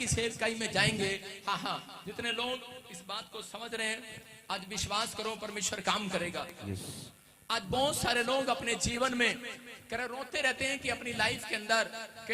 की सेवकाई में जाएंगे। हाँ हाँ, जितने लोग इस बात को समझ रहे हैं, आज विश्वास करो परमेश्वर काम करेगा। आज बहुत सारे लोग अपने जीवन में रोते रहते हैं कि अपनी लाइफ के अंदर कि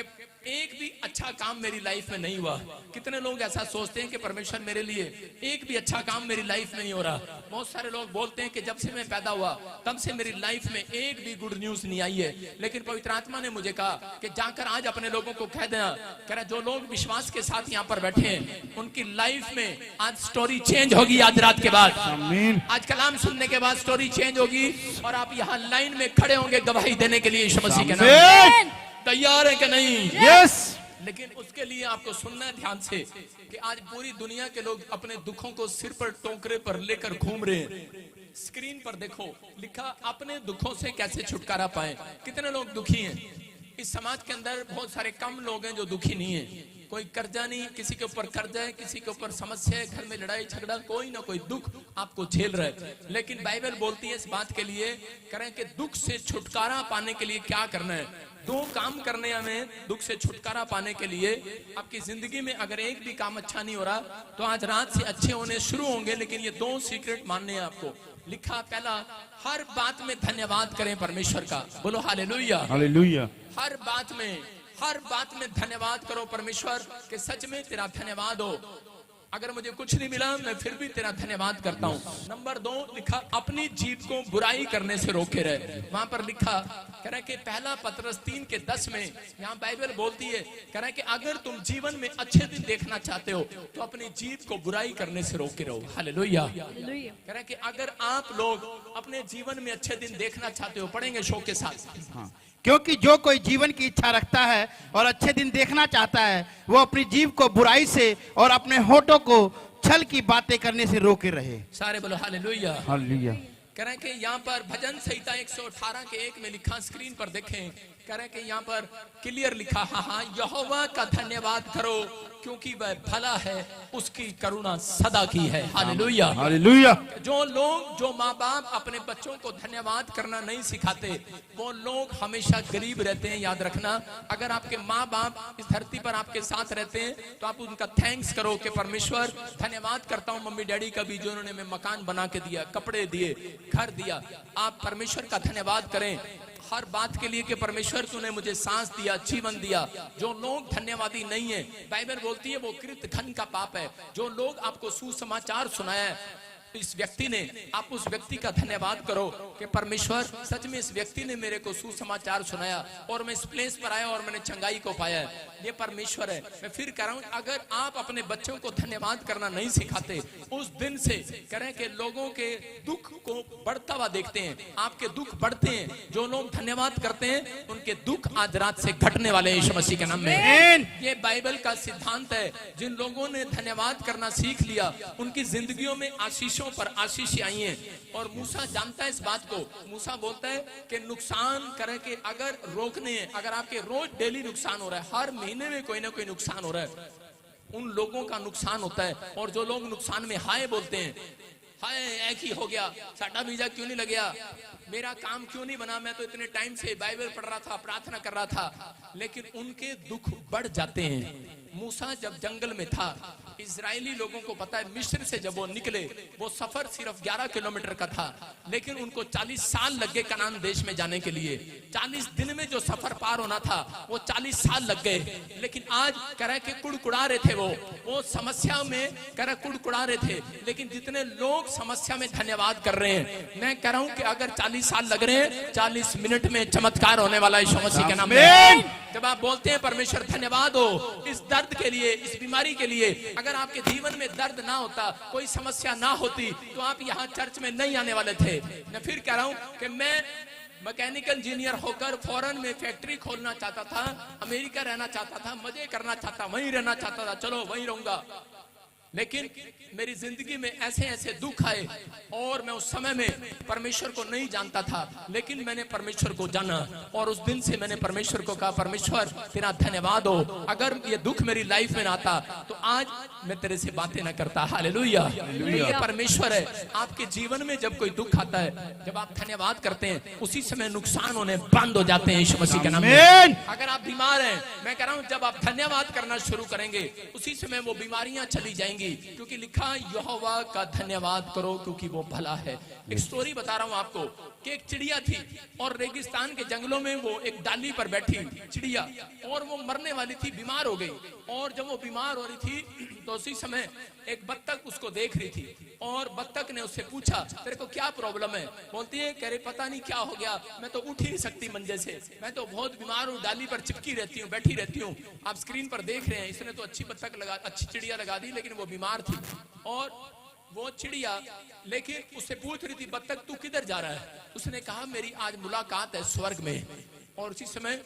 एक भी अच्छा काम मेरी लाइफ में नहीं हुआ। कितने लोग ऐसा सोचते हैं कि परमेश्वर मेरे लिए एक भी अच्छा काम मेरी लाइफ में नहीं हो रहा। बहुत सारे लोग बोलते हैं कि जब से मैं पैदा हुआ तब से मेरी लाइफ में एक भी गुड न्यूज नहीं आई है। लेकिन पवित्र आत्मा ने मुझे कहा कि जाकर आज अपने लोगों को कह देना, कह रहा जो लोग विश्वास के साथ यहाँ पर बैठे हैं उनकी लाइफ में आज स्टोरी चेंज होगी। आज रात के बाद, आज कलाम सुनने के बाद स्टोरी चेंज होगी और आप यहाँ लाइन में खड़े होंगे गवाही देने के लिए यीशु मसीह के नाम। तैयार है कि नहीं? यस। लेकिन उसके लिए आपको सुनना है ध्यान से कि आज पूरी दुनिया के लोग अपने दुखों को सिर पर टोकरे पर लेकर घूम रहे हैं। स्क्रीन पर देखो लिखा, अपने दुखों से कैसे छुटकारा पाए। कितने लोग दुखी हैं? इस समाज के अंदर बहुत सारे कम लोग हैं जो दुखी नहीं है। कोई कर्जा नहीं, किसी के ऊपर कर्जा है, किसी के ऊपर समस्या है, घर में लड़ाई झगड़ा, कोई ना कोई दुख आपको झेल रहा है। लेकिन बाइबल बोलती है इस बात के लिए करें कि दुख से छुटकारा पाने के लिए क्या करना है। दो काम करने हमें दुख से छुटकारा पाने के लिए। आपकी जिंदगी में अगर एक भी काम अच्छा नहीं हो रहा तो आज रात से अच्छे होने शुरू होंगे। लेकिन ये दो सीक्रेट मानने हैं आपको। लिखा, पहला, हर बात में धन्यवाद करें परमेश्वर का। बोलो हालेलुया। हालेलुया। हर बात में धन्यवाद करो परमेश्वर के सच में तेरा धन्यवाद हो। अगर मुझे कुछ नहीं मिला मैं फिर भी तेरा धन्यवाद करता हूँ। नंबर 2 लिखा, अपनी जीभ को बुराई करने से रोके रहे। वहां पर लिखा कह रहा कि पहला पतरस 3:10 में यहाँ बाइबल बोलती है, कह रहा कि अगर तुम जीवन में अच्छे दिन देखना चाहते हो तो अपनी जीभ को बुराई करने से रोके रहो। हालेलुया। कह रहा कि अगर आप लोग अपने जीवन में अच्छे दिन देखना चाहते हो, पढ़ेंगे शो के साथ। हाँ। क्योंकि जो कोई जीवन की इच्छा रखता है और अच्छे दिन देखना चाहता है वो अपनी जीभ को बुराई से और अपने होठों को छल की बातें करने से रोके रहे। सारे बोलो हालेलुया। हालेलुया। कह रहे हैं कि यहाँ पर भजन संहिता 118 के 1 में लिखा, स्क्रीन पर देखें, कह रहे हैं कि यहाँ पर क्लियर लिखा, हाँ यहोवा का धन्यवाद करो क्योंकि वह भला है, उसकी करुणा सदा की है। हालेलुया। हालेलुया। जो लोग, जो माँ बाप अपने बच्चों को धन्यवाद करना नहीं सिखाते वो लोग हमेशा गरीब रहते हैं। याद रखना, अगर आपके माँ बाप इस धरती पर आपके साथ रहते हैं तो आप उनका थैंक्स करो कि परमेश्वर धन्यवाद करता हूँ मम्मी डैडी का भी, जो उन्होंने मैं मकान बना के दिया, कपड़े दिए, घर दिया। आप परमेश्वर का धन्यवाद करें हर बात के लिए कि परमेश्वर तूने मुझे सांस दिया, जीवन दिया। जो लोग धन्यवादी नहीं है, बाइबल बोलती है वो कृत घन का पाप है। जो लोग आपको सुसमाचार सुनाया है इस व्यक्ति ने, आप उस व्यक्ति का धन्यवाद करो कि परमेश्वर सच में इस व्यक्ति ने मेरे को सुसमाचार सुनाया और मैं इस प्लेस पर आया और मैंने चंगाई को पाया है। ये परमेश्वर है। मैं फिर कह रहा हूं, अगर आप अपने बच्चों को धन्यवाद करना नहीं सिखाते, उस दिन से करें कि लोगों के दुख को बढ़ता हुआ देखते हैं, आपके दुख बढ़ते हैं। जो लोग धन्यवाद करते हैं उनके दुख आज रात से घटने वाले हैं यीशु मसीह के नाम में। ये बाइबल का सिद्धांत है। जिन लोगों ने धन्यवाद करना सीख लिया उनकी जिंदगियों में आशीष पर आशीष आई है। और मूसा जानता है इस बात को। मूसा बोलता है कि नुकसान करे कि अगर रोकने हैं, अगर आपके रोज डेली नुकसान हो रहा है, हर महीने में कोई ना कोई नुकसान हो रहा है, उन लोगों का नुकसान होता है। और जो लोग नुकसान में हाय बोलते हैं, हाय एक ही हो गया, साडा वीजा क्यों नहीं लग गया, मेरा काम क्यों नहीं बना, मैं तो इतने टाइम से बाइबल पढ़ रहा था, प्रार्थना कर रहा था, लेकिन उनके दुख बढ़ जाते हैं। मूसा जब जंगल में था, इजरायली लोगों को पता है मिस्र से जब वो निकले वो सफर सिर्फ 11 किलोमीटर का था, लेकिन उनको 40 साल लग गए कनान देश में जाने के लिए। 40 दिन में जो सफर पार होना था वो 40 साल लग गए। लेकिन आज कह रहे कि कुड़कुड़ा रहे थे, वो समस्या में कह रहे कुड़कुड़ा रहे थे। लेकिन जितने लोग समस्या में धन्यवाद कर रहे हैं, मैं कह रहा हूं कि अगर 40 साल लग रहे हैं, 40 मिनट में चमत्कार होने वाला है यीशु मसीह के नाम में। जब आप बोलते हैं परमेश्वर धन्यवाद हो इस दर्द के लिए, इस बीमारी के लिए, अगर आपके जीवन में दर्द ना होता, कोई समस्या ना होती तो आप यहाँ चर्च में नहीं आने वाले थे। मैं फिर कह रहा हूँ कि मैं मैकेनिकल इंजीनियर होकर फॉरेन में फैक्ट्री खोलना चाहता था, अमेरिका रहना चाहता था, मजे करना चाहता, वहीं रहना चाहता था, चलो वहीं रहूंगा। लेकिन मेरी जिंदगी में ऐसे ऐसे दुख आए और मैं उस समय में परमेश्वर को नहीं जानता था, लेकिन मैंने परमेश्वर को जाना और उस दिन से मैंने परमेश्वर को कहा, परमेश्वर तेरा धन्यवाद हो, अगर ये दुख मेरी लाइफ में ना आता तो आज मैं तेरे से बातें ना करता। हालेलुया। ये परमेश्वर है। आपके जीवन में जब कोई दुख आता है, जब आप धन्यवाद करते हैं, उसी समय नुकसान होने बंद हो जाते हैं यीशु मसीह के नाम में। अगर आप बीमार हैं, मैं कह रहा हूं जब आप धन्यवाद करना शुरू करेंगे उसी समय वो बीमारियां चली जाएंगी, क्योंकि लिखा यहोवा का धन्यवाद करो क्योंकि वो भला है। एक स्टोरी बता रहा हूं आपको कि एक चिड़िया थी और रेगिस्तान के जंगलों में वो एक डाली पर बैठी चिड़िया, और वो मरने वाली थी, बीमार हो गई। और जब वो बीमार हो रही थी तो उसी समय एक बत्तख उसको देख रही थी और बत्तख ने उससे पूछा, तेरे को क्या प्रॉब्लम है? बोलती है, कह रही पता नहीं क्या हो गया, मैं तो उठ ही नहीं सकती मंजे से, मैं तो बहुत बीमार हूँ, डाली पर चिपकी रहती हूँ, बैठी रहती हूँ। आप स्क्रीन पर देख रहे हैं, इसने तो अच्छी चिड़िया लगा दी, लेकिन वो बीमार थी। और वो चिड़िया लेकिन उससे पूछ रही थी, बत्तख तू किधर जा रहा है? उसने कहा, मेरी आज मुलाकात है स्वर्ग में। और उसी समय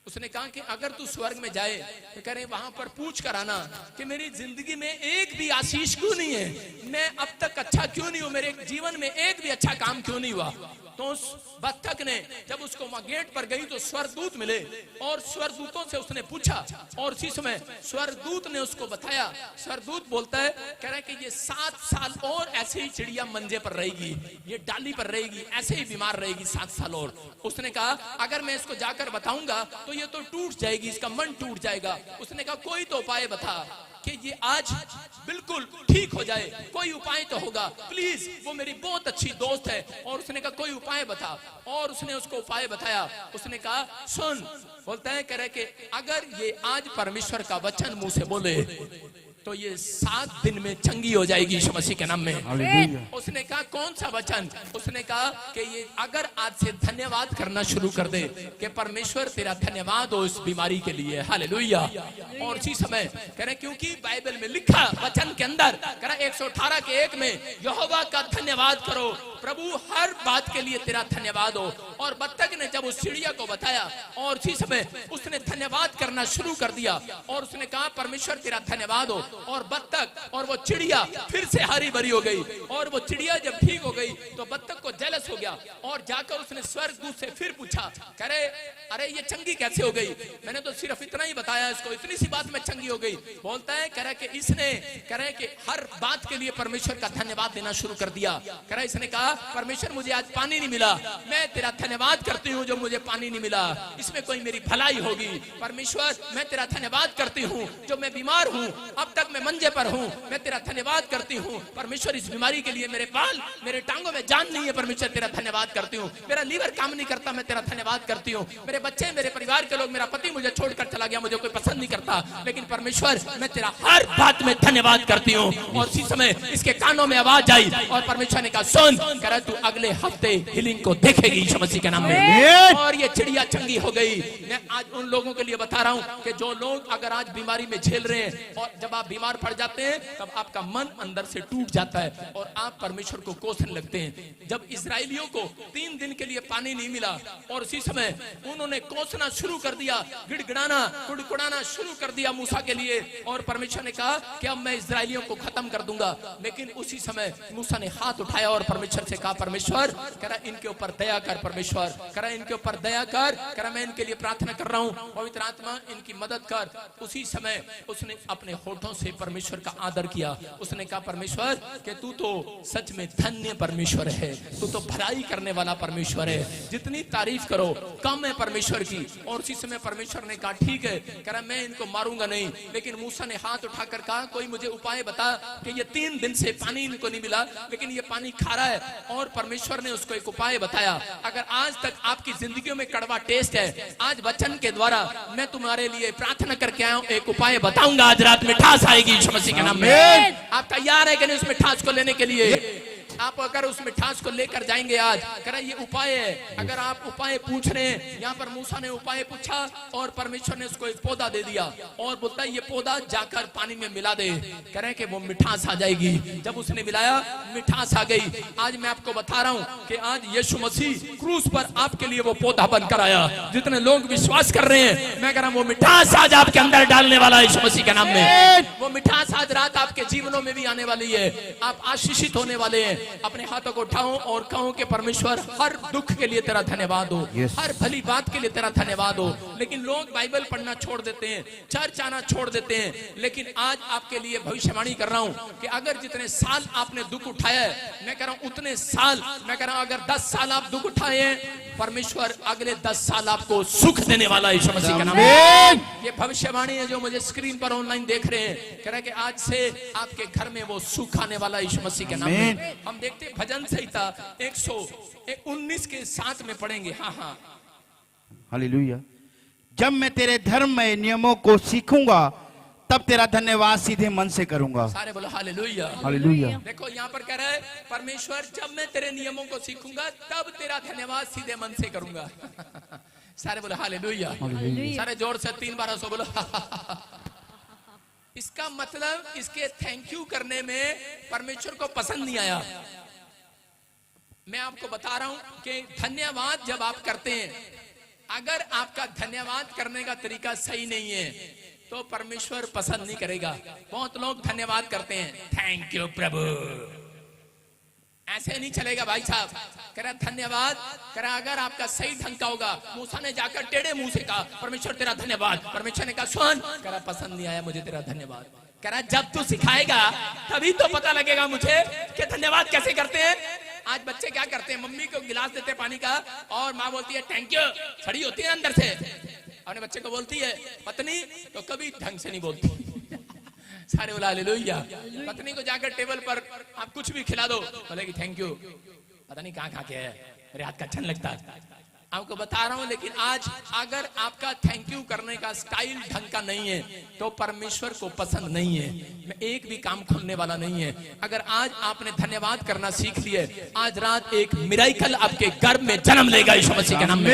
उसने कहा कि अगर तू स्वर्ग में जाए तो कह रहे वहां पर पूछ कर आना कि मेरी जिंदगी में एक भी आशीष क्यों नहीं है, मैं अब तक अच्छा क्यों नहीं हूं, मेरे जीवन में एक भी अच्छा काम क्यों नहीं हुआ। तो उस बत्तख ने जब उसको वहां गेट पर गई तो स्वर्गदूत मिले और स्वर्गदूतों से उसने पूछा, और उसी समय स्वर्गदूत ने उसको बताया। स्वर्गदूत बोलता है, कह रहा है कि ये 7 साल और ऐसे ही चिड़िया मंजे पर रहेगी, ये डाली पर रहेगी, ऐसे ही बीमार रहेगी 7 साल और। उसने कहा, अगर मैं इसको जाकर बताऊंगा तो ये तो टूट जाएगी, इसका मन टूट जाएगा। उसने कहा, कोई तो उपाय बता कि ये आज बिल्कुल ठीक हो जाए, कोई उपाय तो होगा प्लीज, वो मेरी बहुत अच्छी दोस्त है। और उसने कहा, कोई उपाय बता। और उसने उसको उपाय बताया। उसने कहा, सुन, बोलता है, कह रहे कि अगर ये आज परमेश्वर का वचन मुंह से बोले तो ये 7 दिन में चंगी हो जाएगी यीशु मसीह के नाम में। उसने कहा, कौन सा वचन? उसने कहा कि ये अगर आज से धन्यवाद करना शुरू कर दे कि परमेश्वर तेरा धन्यवाद हो इस बीमारी के लिए। हालेलुया। और उसी समय कह रहे, क्योंकि बाइबल में लिखा वचन के अंदर, कह रहा 118 के 1 में, यहोवा का धन्यवाद करो, प्रभु हर बात के लिए तेरा धन्यवाद हो। और बत्तख ने जब उस चिड़िया को बताया और उसी समय उसने धन्यवाद करना शुरू कर दिया और उसने कहा, परमेश्वर तेरा धन्यवाद हो। और बत्तख और वो चिड़िया फिर से हरी भरी हो गई। और वो चिड़िया जब ठीक हो गई तो बत्तख को जेलस हो गया और जाकर उसने स्वर्गदूत से फिर पूछा, कह रहे, अरे ये चंगी कैसे हो गई? मैंने तो सिर्फ इतना ही बताया इसको, इतनी सी बात में चंगी हो गई। बोलता है, कह रहा कि इसने, कह रहे कि हर बात के लिए परमेश्वर का धन्यवाद देना शुरू कर दिया। कह रहा, इसने कहा, परमेश्वर मुझे आज पानी नहीं मिला, मैं तेरा धन्यवाद करती हूँ जो मुझे पानी नहीं मिला, इसमें कोई मेरी भलाई होगी। परमेश्वर मैं तेरा धन्यवाद करती हूँ जो मैं बीमार हूँ, अब तक मैं मंजे पर हूँ, मैं तेरा धन्यवाद करती हूँ। परमेश्वर इस बीमारी के लिए, मेरे बाल, मेरे टांगों में जान नहीं है, परमेश्वर तेरा धन्यवाद करती हूँ। मेरा लीवर काम नहीं करता, मैं तेरा धन्यवाद करती हूँ। मेरे बच्चे, मेरे परिवार के लोग, मेरा पति मुझे छोड़कर चला गया, मुझे कोई पसंद नहीं करता, लेकिन परमेश्वर मैं तेरा हर बात में धन्यवाद करती हूँ। और इसी समय इसके कानों में आवाज आई और परमेश्वर ने कहा, सुन, कह रहा तू अगले हफ्ते हीलिंग को देखेगी यीशु मसीह के नाम में। और ये चिड़िया चंगी हो गई। मैं आज उन लोगों के लिए बता रहा हूँ कि जो लोग अगर आज बीमारी में झेल रहे हैं और जब आप बीमार पड़ जाते हैं तब आपका मन अंदर से टूट जाता है और आप परमेश्वर को कोसने लगते हैं। जब इजरायलियों को 3 दिन के लिए पानी नहीं मिला और उसी समय उन्होंने कोसना शुरू कर दिया, गिड़गिड़ाना, कुड़कुड़ाना शुरू कर दिया मूसा के लिए, और परमेश्वर ने कहा कि अब मैं इजरायलियों को खत्म कर दूंगा। लेकिन उसी समय मूसा ने हाथ उठाया और परमेश्वर से कहा, परमेश्वर, कह रहा इनके ऊपर दया कर, परमेश्वर, कह रहा इनके ऊपर दया कर, कह रहा मैं इनके लिए प्रार्थना कर रहा हूँ, पवित्र आत्मा इनकी मदद कर। उसी समय उसने अपने होठों से परमेश्वर का आदर किया। उसने कहा, परमेश्वर कि तू तो सच में धन्य परमेश्वर है, तू तो भलाई करने वाला परमेश्वर है, जितनी तारीफ करो कम है परमेश्वर की। और उसी समय परमेश्वर ने कहा, ठीक है, कह रहा मैं इनको मारूंगा नहीं। लेकिन मूसा ने हाथ उठाकर कहा, कोई मुझे उपाय बता कि ये 3 दिन से पानी इनको नहीं मिला, लेकिन ये पानी खारा है। और परमेश्वर ने उसको एक उपाय बताया, अगर आज तक आपकी जिंदगी में कड़वा टेस्ट है, आज वचन के द्वारा मैं तुम्हारे लिए प्रार्थना करके आया हूं, एक उपाय बताऊंगा, आज रात मिठास आएगी यीशु मसीह के नाम में। आप तैयार है कि नहीं उस मिठास को लेने के लिए? आप अगर उस मिठास को लेकर जाएंगे आज, कह रहा ये उपाय है। अगर आप उपाय पूछ रहे हैं, यहाँ पर मूसा ने उपाय पूछा और परमेश्वर ने उसको एक पौधा दे दिया और बोलता है ये पौधा जाकर पानी में मिला दे, कह रहे कि वो मिठास आ जाएगी। जब उसने मिलाया मिठास आ गई। आज मैं आपको बता रहा हूँ कि आज यीशु मसीह क्रूस पर आपके लिए वो पौधा बनकर आया। जितने लोग विश्वास कर रहे हैं, मैं कह रहा हूँ वो मिठास आज आपके अंदर डालने वाला है यीशु मसीह के नाम में। वो मिठास आज रात आपके जीवनों में भी आने वाली है। आप आशीषित होने वाले हैं। अपने हाथों को उठाओ और कहो कि परमेश्वर हर दुख के लिए तेरा धन्यवाद हो, हर भली बात के लिए तेरा धन्यवाद हो। लेकिन लोग बाइबल पढ़ना छोड़ देते हैं, चर्च आना छोड़ देते हैं। लेकिन आज आपके लिए भविष्यवाणी कर रहा हूं कि अगर जितने साल आपने दुख उठाया है, मैं कह रहा हूं उतने साल, मैं कह रहा हूं अगर 10 साल आप दुख उठाए हैं, परमेश्वर अगले 10 साल आपको सुख देने वाला है यीशु मसीह के नाम में। ये भविष्यवाणी है जो मुझे स्क्रीन पर ऑनलाइन देख रहे हैं। कह रहा है कि आज से आपके घर में वो सुख आने वाला है यीशु मसीह के नाम में। हम देखते भजन संहिता 119 के 7 में पढ़ेंगे। हाँ, हालेलुया। जब मैं तेरे धर्ममय नियमों को सीखूंगा तब तेरा धन्यवाद सीधे मन से करूंगा। सारे बोलो हालेलुया। हालेलुया। देखो यहाँ पर कह रहा है परमेश्वर जब मैं तेरे नियमों को सीखूंगा तब तेरा धन्यवाद सीधे मन से करूंगा। सारे बोलो हालेलुया। सारे जोर से 3 बार सो बोलो। इसका मतलब इसके थैंक यू करने में परमेश्वर को पसंद नहीं आया। मैं आपको बता रहा हूं कि धन्यवाद जब आप करते हैं, अगर आपका धन्यवाद करने का तरीका सही नहीं है तो परमेश्वर पसंद नहीं करेगा। बहुत लोग धन्यवाद करते हैं, थैंक यू प्रभु, ऐसे नहीं चलेगा भाई साहब। कह रहा धन्यवाद, कह रहा अगर आपका सही ढंग का होगा। मूसा ने जाकर टेढ़े मुंह से कहा परमेश्वर तेरा धन्यवाद। परमेश्वर ने कहा सुन, कह रहा पसंद नहीं आया मुझे तेरा धन्यवाद। कह रहा जब तू सिखाएगा तभी तो पता लगेगा मुझे कि धन्यवाद कैसे करते हैं। आज बच्चे क्या करते हैं, मम्मी को गिलास देते हैं पानी का और माँ बोलती है थैंक यू, खड़ी होती है अंदर से, अपने बच्चे को बोलती है पत्नी, तो कभी ढंग से नहीं बोलती। सारे बोला हालेलुया। पत्नी को जाकर टेबल पर आप कुछ भी खिला दो, बोलेगी थैंक यू, पता नहीं कहाँ खा के है, मेरे हाथ का अच्छा लगता है। आपको बता रहा हूं, लेकिन आज अगर आपका थैंक यू करने का स्टाइल ढंग का नहीं है तो परमेश्वर को पसंद नहीं है। मैं एक भी काम खुलने वाला नहीं है। अगर आज आपने धन्यवाद करना सीख लिया, आज रात एक मिराइकल आपके गर्भ में जन्म लेगा यीशु मसीह के नाम में।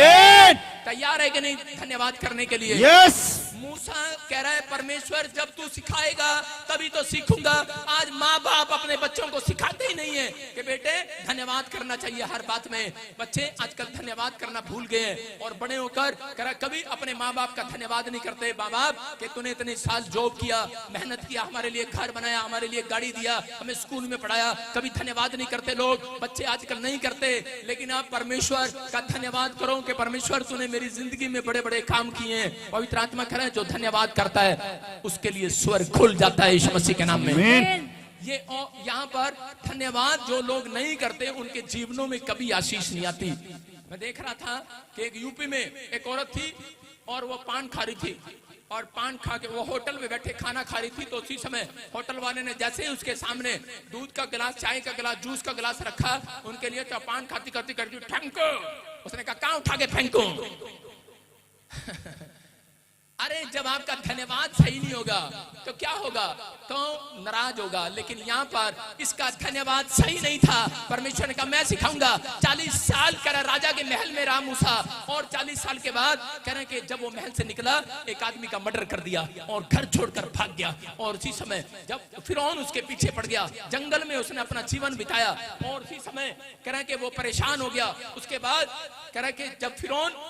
तैयार है कि नहीं धन्यवाद करने के लिए? यस। मूसा कह रहा है परमेश्वर जब तू सिखाएगा तभी तो सीखूंगा। आज माँ बाप अपने बच्चों को सिखाते ही नहीं है कि बेटे धन्यवाद करना चाहिए हर बात में। बच्चे आजकल धन्यवाद करना भूल गए हैं और बड़े होकर कभी अपने माँ बाप का धन्यवाद नहीं करते। माँ बाप कि तूने इतने साल जॉब किया, मेहनत किया, हमारे लिए घर बनाया, हमारे लिए गाड़ी दिया, हमें स्कूल में पढ़ाया, कभी धन्यवाद नहीं करते लोग, बच्चे आजकल नहीं करते। लेकिन आप परमेश्वर का धन्यवाद करो कि परमेश्वर तूने मेरी जिंदगी में बड़े बड़े काम किए हैं। पवित्र आत्मा कह रहा है जो धन्यवाद करता है उसके लिए स्वर्ग खुल जाता है यीशु मसीह के नाम में। ये यहाँ पर धन्यवाद जो लोग नहीं करते उनके जीवनों में कभी आशीष नहीं आती। मैं देख रहा था कि एक यूपी में एक औरत थी और वो पान खा रही थी और पान खा के वो होटल में बैठे खाना खा रही थी। तो उसी समय होटल वाले ने जैसे ही उसके सामने दूध का गिलास, चाय का गिलास, जूस का गिलास रखा उनके लिए, तो पान खाती करती करती फेंको। उसने कहा कहाँ उठा के फेंको? अरे जब आपका धन्यवाद सही नहीं होगा तो क्या होगा? तो नाराज होगा। लेकिन यहाँ पर इसका धन्यवाद सही नहीं था। परमेश्वर ने कहा मैं सिखाऊंगा। 40 साल कह रहा राजा के महल में रहा मूसा और 40 साल के बाद कह रहे कि जब वो महल से निकला एक आदमी का मर्डर कर दिया और घर छोड़कर भाग गया। और उसी समय जब फिरौन उसके पीछे पड़ गया, जंगल में उसने अपना जीवन बिताया और उसी समय कह रहे कि वो परेशान हो गया। उसके बाद कह रहे कि जब फिरौन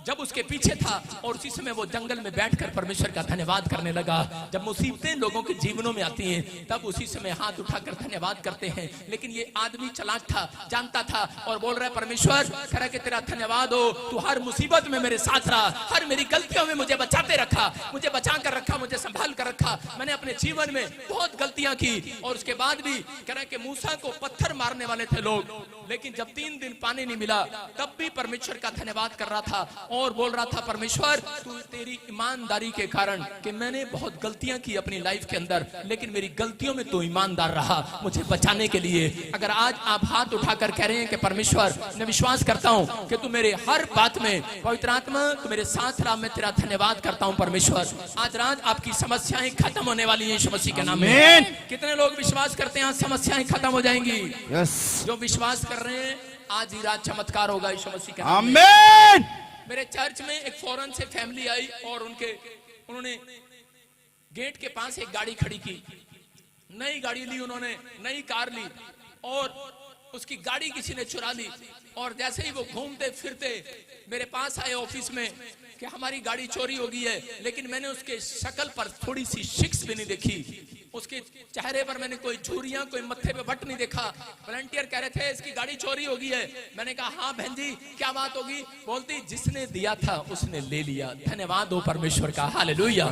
जब उसके पीछे था और उसी समय वो जंगल में बैठकर परमेश्वर का धन्यवाद करने लगा। जब मुसीबतें लोगों के जीवनों में आती हैं तब उसी समय हाथ उठाकर धन्यवाद करते हैं। लेकिन ये आदमी चालाक था, जानता था और बोल रहा है परमेश्वर कह रहा कि तेरा धन्यवाद हो, तू हर मुसीबत में मेरे साथ रहा, हर मेरी गलतियों में मुझे बचाते रखा, मुझे बचा कर रखा, मुझे संभाल कर रखा। मैंने अपने जीवन में बहुत गलतियां की और उसके बाद भी कह रहा कि मूसा को पत्थर मारने वाले थे लोग, लेकिन जब 3 दिन पानी नहीं मिला तब भी परमेश्वर का धन्यवाद कर रहा था। और बोल रहा था परमेश्वर तू तेरी ईमानदारी के कारण कि मैंने बहुत गलतियां की अपनी लाइफ के अंदर, लेकिन मेरी गलतियों में तू ईमानदार रहा मुझे बचाने के लिए। अगर आज आप हाथ उठाकर कह रहे हैं कि परमेश्वर मैं विश्वास करता हूं कि तू मेरे हर बात में, पवित्र आत्मा तू मेरे साथ रहा, मैं तेरा धन्यवाद करता हूं परमेश्वर। आज रात आपकी समस्याएं खत्म होने वाली हैं यीशु मसीह के नाम में। कितने लोग विश्वास करते हैं आज समस्याएं खत्म हो जाएंगी? जो विश्वास कर रहे हैं आज ही रात चमत्कार होगा यीशु मसीह के नाम में। आमीन। मेरे चर्च में एक फॉरेन से फैमिली आई और उन्होंने गेट के पास एक गाड़ी खड़ी की, नई गाड़ी ली उन्होंने, नई कार ली और उसकी गाड़ी किसी ने चुरा ली। और जैसे ही वो घूमते फिरते मेरे पास आए ऑफिस में कि हमारी गाड़ी चोरी हो गई है, लेकिन मैंने उसके शक्ल पर थोड़ी सी शिक्स भी नहीं देखी, उसके चेहरे पर मैंने कोई झुर्रियां, कोई मत्थे पे बट नहीं देखा। वॉलंटियर कह रहे थे इसकी गाड़ी चोरी हो गई है। मैंने कहा हाँ बहन जी क्या बात होगी? बोलती जिसने दिया था उसने ले लिया, धन्यवाद हो परमेश्वर का, हालेलुया।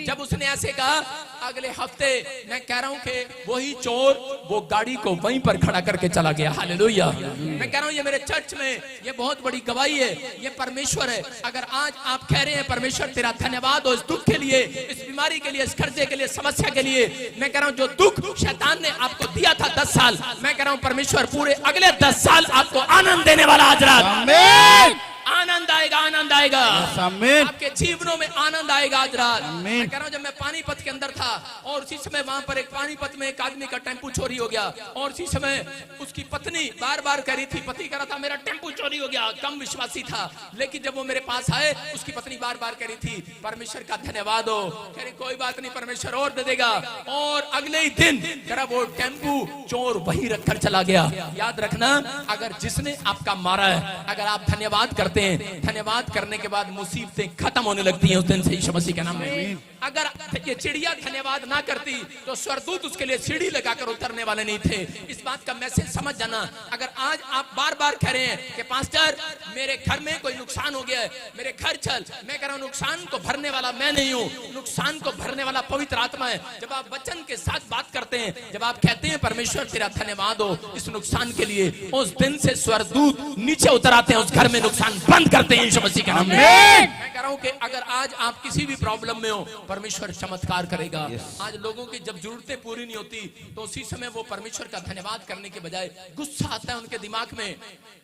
जब उसने ऐसे कहा अगले हफ्ते मैं कह रहा हूं कि वही चोर वो गाड़ी को वहीं पर खड़ा करके चला गया, हालेलुया। मैं कह रहा हूं ये मेरे चर्च में ये बहुत बड़ी गवाही है, ये परमेश्वर है। अगर आज आप कह रहे हैं परमेश्वर तेरा धन्यवाद हो इस दुख के लिए, इस बीमारी के लिए, इस कर्जे के लिए, समस्या के लिए, मैं कह रहा हूं जो दुख शैतान ने आपको दिया था 10 साल, मैं कह रहा हूं परमेश्वर पूरे अगले 10 साल आपको आनंद देने वाला आज रात। आमीन। आनंद आएगा, आनंद आएगा, आमीन। आपके जीवनों में आनंद आएगा आज रात। आमीन। मैं कह रहा हूं जब मैं पानीपत के अंदर था और उसी समय वहां पर एक पानीपत में एक आदमी का टेम्पू चोरी हो गया और उसी समय उसकी पत्नी बार बार कह रही थी, पति कह रहा था मेरा टेम्पू चोरी हो गया, कम विश्वासी था, लेकिन जब वो मेरे पास आए उसकी पत्नी बार बार कह रही थी परमेश्वर का धन्यवाद हो, कह रही कोई बात नहीं परमेश्वर और दे देगा। और अगले ही दिन कह रहा वो टेम्पू चोर वही रखकर चला गया। याद रखना अगर जिसने आपका मारा है, अगर आप धन्यवाद करते हैं, धन्यवाद करने के बाद मुसीबतें खत्म होने लगती हैं उस दिन से यीशु मसीह के नाम में। अगर ये चिड़िया धन्यवाद ना करती तो स्वर्गदूत उसके लिए सीढ़ी लगाकर उतरने वाले नहीं थे। इस बात का मैसेज समझ जाना। अगर आज आप बार बार कह रहे हैं कि पास्टर मेरे घर में कोई नुकसान हो गया है, मेरे घर चल, मैं कह रहा हूं नुकसान को भरने वाला मैं नहीं हूं, नुकसान को भरने वाला पवित्र आत्मा है। जब आप वचन के साथ बात करते हैं, जब आप कहते हैं परमेश्वर तेरा धन्यवाद हो इस नुकसान के लिए, उस दिन से स्वर्गदूत नीचे उतर आते हैं, उस घर में नुकसान बंद करते हैं यीशु मसीह के नाम में। मैं कह रहा हूं कि अगर आज आप किसी भी प्रॉब्लम में हो परमेश्वर चमत्कार करेगा। आज लोगों की जब जरूरतें पूरी नहीं होती तो उसी समय वो परमेश्वर का धन्यवाद करने के बजाय गुस्सा आता है उनके दिमाग में।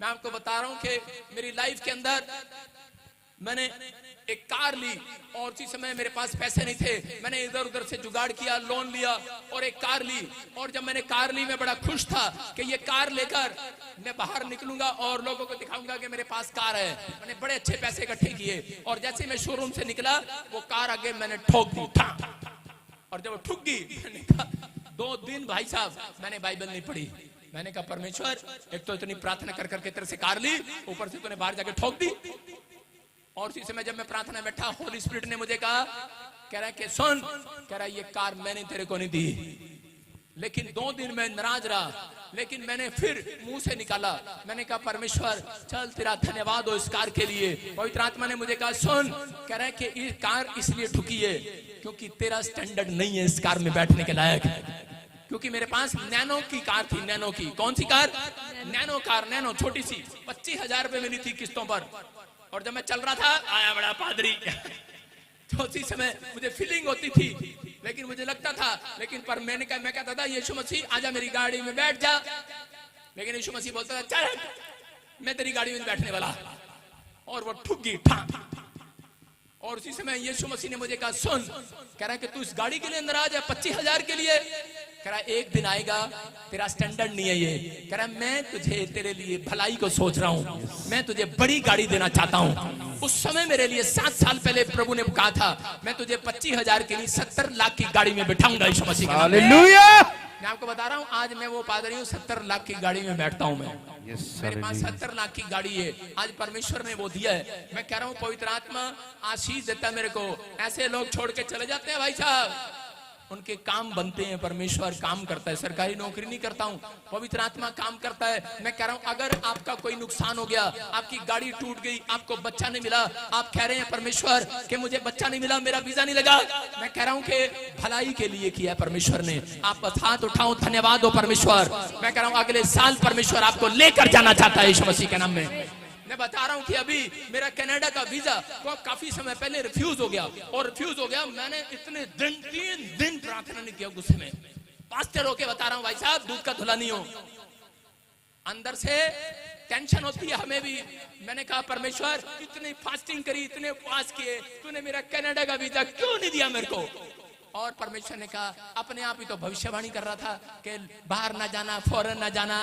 मैं आपको बता रहा हूं कि मेरी लाइफ के अंदर मैंने एक कार ली और उसी समय मेरे पास पैसे नहीं थे, मैंने इधर उधर से जुगाड़ किया, लोन लिया और एक कार ली। और जब मैंने कार ली मैं बड़ा खुश था कि ये कार लेकर मैं बाहर निकलूंगा और लोगों को दिखाऊंगा कि मेरे पास कार है। मैंने बड़े अच्छे पैसे इकट्ठे किए और जैसे मैं शोरूम से निकला वो कार आगे मैंने ठोक दी और जब वो ठुक गई मैंने कहा 2 दिन भाई साहब मैंने बाइबल नहीं पढ़ी। मैंने कहा परमेश्वर एक तो इतनी प्रार्थना कर करके तेरे से कार ली, ऊपर से तूने बाहर जाके ठोक दी। और उसी समय जब मैं प्रार्थना बैठा होली स्पिरिट ने मुझे कहा, कह रहा है कि सुन, कह रहा है ये कार मैंने तेरे को नहीं दी। लेकिन 2 दिन मैं नाराज रहा, लेकिन मैंने फिर मुंह से निकाला, मैंने कहा परमेश्वर चल तेरा धन्यवाद हो इस कार के लिए। पवित्र आत्मा ने मुझे कहा सुन, कह रहा है कि ये कार इसलिए ठुकी है क्योंकि तेरा स्टैंडर्ड नहीं है इस कार में बैठने के लायक। क्योंकि मेरे पास नैनो की कार थी, नैनो की। कौन सी कार? नैनो कार, नैनो छोटी सी 25,000 रुपए मिली थी किस्तों पर। और जब मैं चल रहा था आया बड़ा पादरी तो उसी समय मुझे फीलिंग होती थी, लेकिन मुझे लगता था, लेकिन पर मैं कहता था यीशु मसीह आजा मेरी गाड़ी में बैठ जा, लेकिन यीशु मसीह बोलता था चल मैं तेरी गाड़ी में बैठने वाला। और वो ठुक गई ठा। और उसी समय यीशु मसीह ने मुझे कहा सुन, कह रहा है कि तू इस गाड़ी के लिए अंदर आ जा 25,000 के लिए। कह रहा एक दिन आएगा तेरा स्टैंडर्ड नहीं है ये, कह रहा मैं तुझे तेरे लिए भलाई को सोच रहा हूँ, मैं तुझे बड़ी गाड़ी देना चाहता हूँ। उस समय मेरे लिए 7 साल पहले प्रभु ने कहा था मैं तुझे 25,000 के लिए 70 लाख की गाड़ी में बिठाऊंगा यीशु मसीह का। हालेलुया। मैं आपको बता रहा हूँ आज मैं वो पादरी हूँ, 70 लाख की गाड़ी में बैठता हूँ मैं। मेरे पास 70 लाख की गाड़ी है, आज परमेश्वर ने वो दिया है। मैं कह रहा हूँ पवित्र आत्मा आशीष देता है मेरे को। ऐसे लोग छोड़ के चले जाते हैं भाई साहब, उनके काम बनते हैं, परमेश्वर काम करता है। सरकारी नौकरी नहीं करता हूं, पवित्र आत्मा काम करता है। मैं कह रहा हूं अगर आपका कोई नुकसान हो गया, आपकी गाड़ी टूट गई, आपको बच्चा नहीं मिला, आप कह रहे हैं परमेश्वर कि मुझे बच्चा नहीं मिला, मेरा वीजा नहीं लगा, मैं कह रहा हूं कि भलाई के लिए किया है परमेश्वर ने। आप बस हाथ उठाओ, धन्यवाद हो परमेश्वर। मैं कह रहा हूं अगले साल परमेश्वर आपको लेकर जाना चाहता है यीशु मसीह के नाम में। मैं बता रहा हूं कि अभी मेरा कनाडा का वीजा काफी समय पहले रिफ्यूज हो गया, और रिफ्यूज हो गया, मैंने इतने दिन 3 दिन प्रार्थना नहीं किया गुस्से में। पास्टर होके बता रहा हूं भाई साहब, दूध का धुला नहीं हो, अंदर से टेंशन होती है हमें भी। मैंने कहा परमेश्वर इतनी फास्टिंग करी, इतने उपवास किए, तूने मेरा कनाडा का वीजा क्यों नहीं दिया मेरे को? और परमेश्वर ने कहा, अपने आप ही तो भविष्यवाणी कर रहा था कि बाहर ना जाना, फॉरेन ना जाना,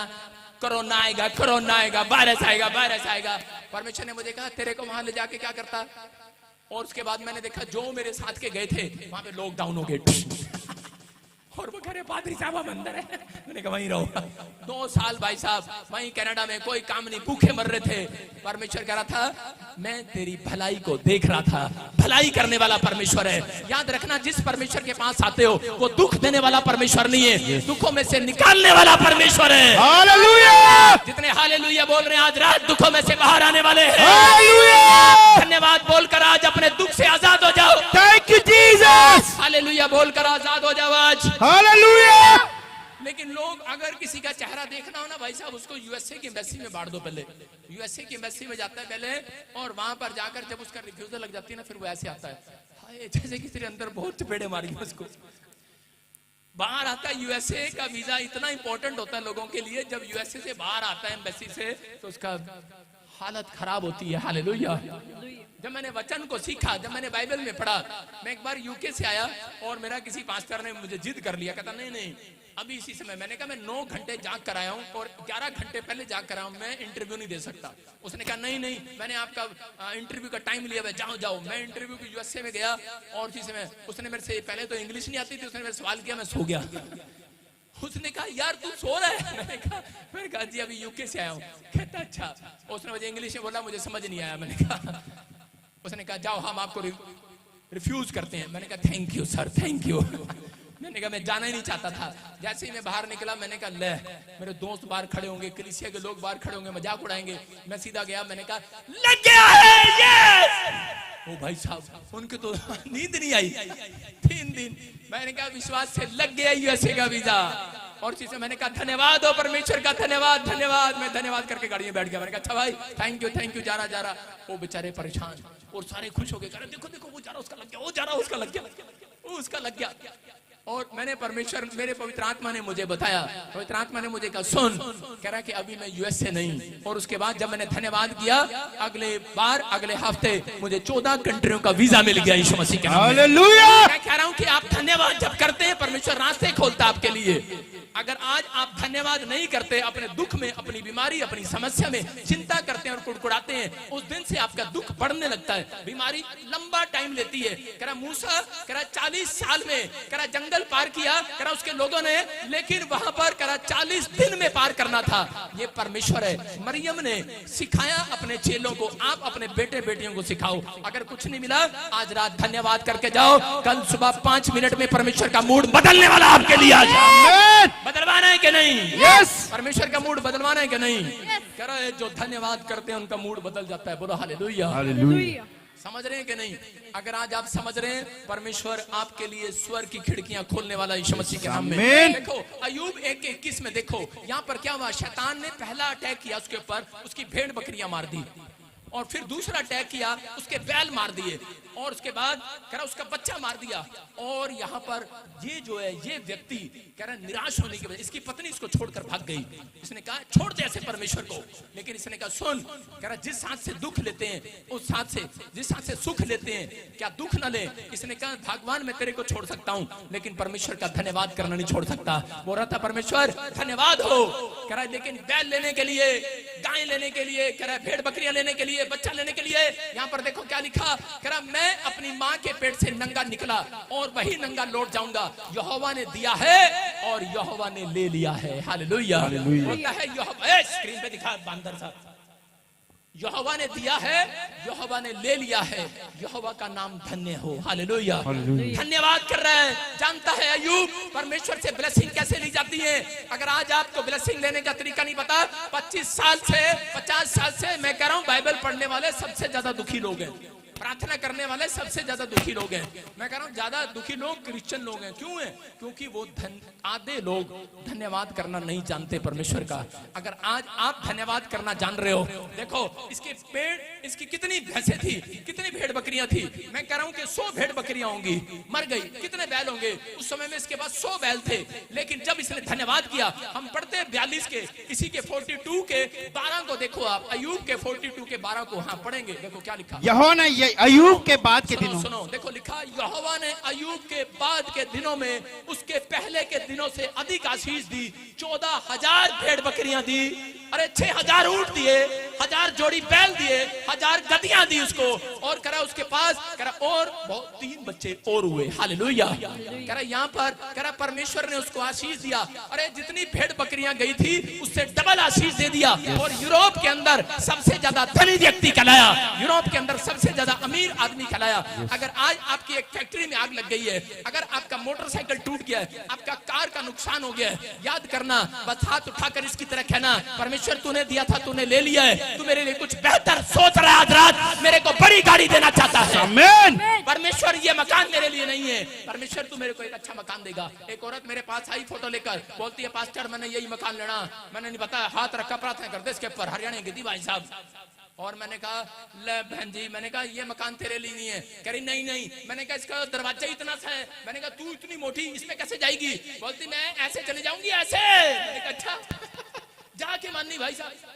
कोरोना आएगा, कोरोना आएगा, वायरस आएगा, वायरस आएगा। परमेश्वर ने मुझे कहा तेरे को वहां ले जाके क्या करता? और उसके बाद मैंने देखा जो मेरे साथ के गए थे वहां पे लॉकडाउन हो गए और वो कह रहे पादरी साहब हम अंदर है। मैंने कहा वहीं रहो। 2 साल भाई साहब वहीं कनाडा में कोई काम नहीं, भूखे मर रहे थे। परमेश्वर कह रहा था मैं तेरी भलाई को देख रहा था। भलाई करने वाला परमेश्वर है। याद रखना, जिस परमेश्वर के पास आते हो वो दुख देने वाला परमेश्वर नहीं है, दुखों में से निकालने वाला परमेश्वर है। हालेलुया! जितने हालेलुया बोल रहे हैं आज रात दुखों में से बाहर आने वाले हैं। हालेलुया! धन्यवाद बोलकर आज अपने दुख से आजाद हो जाओ। Thank you Jesus. हालेलुया बोलकर आजाद हो जाओ आज। हालेलुया! लेकिन लोग अगर किसी का चेहरा देखना हो ना भाई साहब, उसको यूएसए की एम्बेसी में बांट दो। पहले यूएसए की एम्बेसी में जाता है पहले, और वहां पर जाकर जब उसका रिफ्यूजल लग जाती है ना, फिर वो ऐसे आता है, हाय जैसे किसी ने अंदर बहुत चपेड़े मारी उसको। बाहर आता है, यूएसए का वीजा इतना इंपॉर्टेंट होता है लोगों के लिए, जब यूएसए से बाहर आता है एम्बेसी से तो उसका हालत खराब होती है। हालेलुया! जब मैंने वचन को सीखा, जब मैंने बाइबल में पढ़ा, मैं एक बार यूके से आया और मेरा किसी पास्टर ने मुझे जिद कर लिया, कहता नहीं नहीं अभी इसी समय। मैंने कहा मैं 9 घंटे जाग कर आया हूँ और 11 घंटे पहले जाग कर आया हूँ, मैं इंटरव्यू नहीं दे सकता। उसने कहा नहीं नहीं मैंने आपका इंटरव्यू का टाइम लिया, जाओ जाओ। मैं इंटरव्यू की यूएसए में गया और उसी समय उसने मेरे से, पहले तो इंग्लिश नहीं आती थी, उसने मेरे सवाल किया, मैं सो गया। उसने कहा यार तू सो रहा है? मैंने कहा जी अभी यूके से आया हूँ। कहता अच्छा। उसने मुझे इंग्लिश में बोला, मुझे समझ नहीं आया। मैंने कहा, उसने कहा जाओ हम आपको रिफ्यूज करते हैं। मैंने कहा thank you sir, thank you. मैंने कहा मैं जाना ही नहीं चाहता था। जैसे ही मैं बाहर निकला मैंने कहा ले मेरे दोस्त बाहर खड़े होंगे, कलीसिया के लोग बाहर खड़े होंगे, मजाक उड़ाएंगे। मैं सीधा गया, मैंने कहा लग गया है यस। ओ भाई साहब उनके तो नींद नहीं आई 3 दिन। मैंने कहा विश्वास से लग गया यूएसए का वीजा। और चीजें मैंने कहा धन्यवाद हो परमेश्वर का, धन्यवाद धन्यवाद। मैं धन्यवाद करके गाड़ी में बैठ गया। मैंने कहा अच्छा भाई थैंक यू जा रहा। वो बेचारे परेशान और सारे खुश हो गए, कह रहे देखो देखो वो जा रहा उसका लग गया, वो जा रहा उसका लग गया, वो उसका लग गया। और मैंने परमेश्वर, मेरे पवित्र आत्मा ने मुझे बताया, पवित्र आत्मा ने मुझे कहा सुन, कह रहा कि अभी मैं यूएसए नहीं। और उसके बाद जब मैंने धन्यवाद किया, अगले हफ्ते मुझे 14 कंट्रियों का वीजा मिल गया यीशु मसीह के नाम में। हालेलुया! मैं कह रहा हूं कि आप धन्यवाद जब करते हैं परमेश्वर रास्ते खोलता आपके लिए। अगर आज आप धन्यवाद नहीं करते, अपने दुख में, अपनी बीमारी, अपनी समस्या में चिंता करते हैं और कुड़कुड़ाते हैं, उस दिन से आपका दुख बढ़ने लगता है। बीमारी लंबा टाइम लेती है। कह रहा मूसा, कह रहा 40 साल में कह रहा जंगल पार किया, कह रहा उसके लोगों ने, लेकिन वहां पर कह रहा 40 दिन में पार करना था। ये परमेश्वर है। मरियम ने सिखाया अपने चेलों को, आप अपने बेटे बेटियों को सिखाओ। अगर कुछ नहीं मिला आज रात धन्यवाद करके जाओ, कल सुबह 5 मिनट में परमेश्वर का मूड बदलने वाला आपके लिए आ जाए। बदलवाना है कि नहीं? यस। परमेश्वर का मूड बदलवाना है कि नहीं? कह रहा है जो धन्यवाद करते हैं उनका मूड बदल जाता है। बोलो हालेलुया। हालेलुया। समझ रहे हैं कि नहीं? अगर आज आप समझ रहे हैं, परमेश्वर आपके लिए स्वर्ग की खिड़कियां खोलने वाला यीशु मसीह के नाम में। देखो अय्यूब 1:21 में देखो यहाँ पर क्या हुआ। शैतान ने पहला अटैक किया उसके ऊपर, उसकी भेड़ बकरियां मार दी, और फिर दूसरा अटैक किया, उसके बैल मार दिए, और उसके बाद कह रहा उसका बच्चा मार दिया। और यहाँ पर ये जो है ये व्यक्ति कह रहा निराश होने की वजह, इसकी पत्नी इसको छोड़कर भाग गई। इसने कहा छोड़ दे ऐसे परमेश्वर को, लेकिन इसने कहा सुन, कह रहा जिस हाथ से दुख लेते हैं उस हाथ से, जिस हाथ से सुख लेते हैं क्या दुख न ले। इसने कहा भगवान मैं तेरे को छोड़ सकता हूँ, लेकिन परमेश्वर का धन्यवाद करना नहीं छोड़ सकता। बोल रहा था परमेश्वर धन्यवाद हो, कह रहा लेकिन बैल लेने के लिए, गाय लेने के लिए, कह रहा भेड़ बकरियां लेने के लिए, बच्चा लेने के लिए, यहाँ पर देखो क्या लिखा। कह रहा मैं अपनी माँ के पेट से नंगा निकला और वही नंगा लौट जाऊंगा। यहोवा ने दिया है और यहोवा ने ले लिया है। हालेलुया। बोलता है यहोवा, स्क्रीन पे दिखा बंदर साहब, यहोवा ने दिया है, यहोवा ने ले लिया है, यहोवा का नाम धन्य हो। हालेलुया। धन्यवाद कर रहा है। जानता है अय्यूब परमेश्वर से ब्लेसिंग कैसे ली जाती है। अगर आज आपको ब्लेसिंग लेने का तरीका नहीं पता, 25 साल से 50 साल से मैं कह रहा हूं बाइबल पढ़ने वाले सबसे ज्यादा दुखी लोग हैं। प्रार्थना करने वाले सबसे ज्यादा दुखी लोग हैं। मैं कह रहा हूँ ज्यादा दुखी लोग क्रिश्चियन लोग हैं। क्यों है? क्योंकि वो आधे लोग धन्यवाद करना नहीं जानते परमेश्वर का। अगर आज आप धन्यवाद करना जान रहे हो, देखो इसके पेड़, इसकी कितनी भैंसें थी, कितनी भेड़ बकरियां थी। मैं कह रहा हूँ कि 100 भेड़ बकरियां होंगी, मर गई। कितने बैल होंगे? उस समय में इसके पास 100 बैल थे, लेकिन जब इसने धन्यवाद किया, हम पढ़ते हैं 42 के, किसी के 42 के 12 को देखो आप, अय्यूब के 42 के 12 को हाँ पढ़ेंगे। देखो क्या लिखा, यहोवा ने अय्यूब के बाद के दिनों, सुनो देखो लिखा, यहोवा ने अय्यूब के बाद के दिनों में उसके पहले के दिनों से अधिक आशीष दी। 14,000 भेड़ बकरियां दी, अरे 6,000 ऊंट दिए, 1000 जोड़ी बैल दिए, 1000 गधियां दी उसको, और करा उसके पास करा और 3 बच्चे और हुए। हालेलुया। करा यहाँ पर करा परमेश्वर ने उसको आशीष दिया। अरे जितनी भेड़ बकरियां गई थी उससे डबल आशीष दे दिया, और यूरोप के अंदर सबसे ज्यादा धनी व्यक्ति कहलाया, यूरोप के अंदर सबसे ज्यादा अमीर आदमी कहलाया। अगर आज आपकी एक फैक्ट्री में आग लग गई है, अगर आपका मोटरसाइकिल टूट गया है, आपका कार का नुकसान हो गया है, याद करना, बस हाथ उठाकर इसकी तरह कहना, परमेश्वर तूने दिया था, तूने ले लिया है, तू मेरे लिए कुछ बेहतर सोच रहा है। आज रात मेरे को बड़ी गाड़ी देना चाहता है। आमीन। परमेश्वर ये मकान मेरे लिए नहीं है, परमेश्वर तू मेरे को एक अच्छा मकान देगा। एक औरत मेरे पास आई फोटो लेकर, बोलती है पास्टर मैंने यही मकान लेना। मैंने नहीं बताया, हाथ रखा प्रार्थना करते इसके ऊपर, हरियाणा गिद्दी भाई साहब। और मैंने कहा ले बहन जी, मैंने कहा ये मकान तेरे लिए नहीं है। कह रही नहीं नहीं। मैंने कहा इसका दरवाजा इतना सा है। मैंने कहा तू इतनी मोटी इसमें कैसे जाएगी? बोलती मैं ऐसे चली जाऊंगी ऐसे। मैंने कहा अच्छा जाके माननी भाई साहब।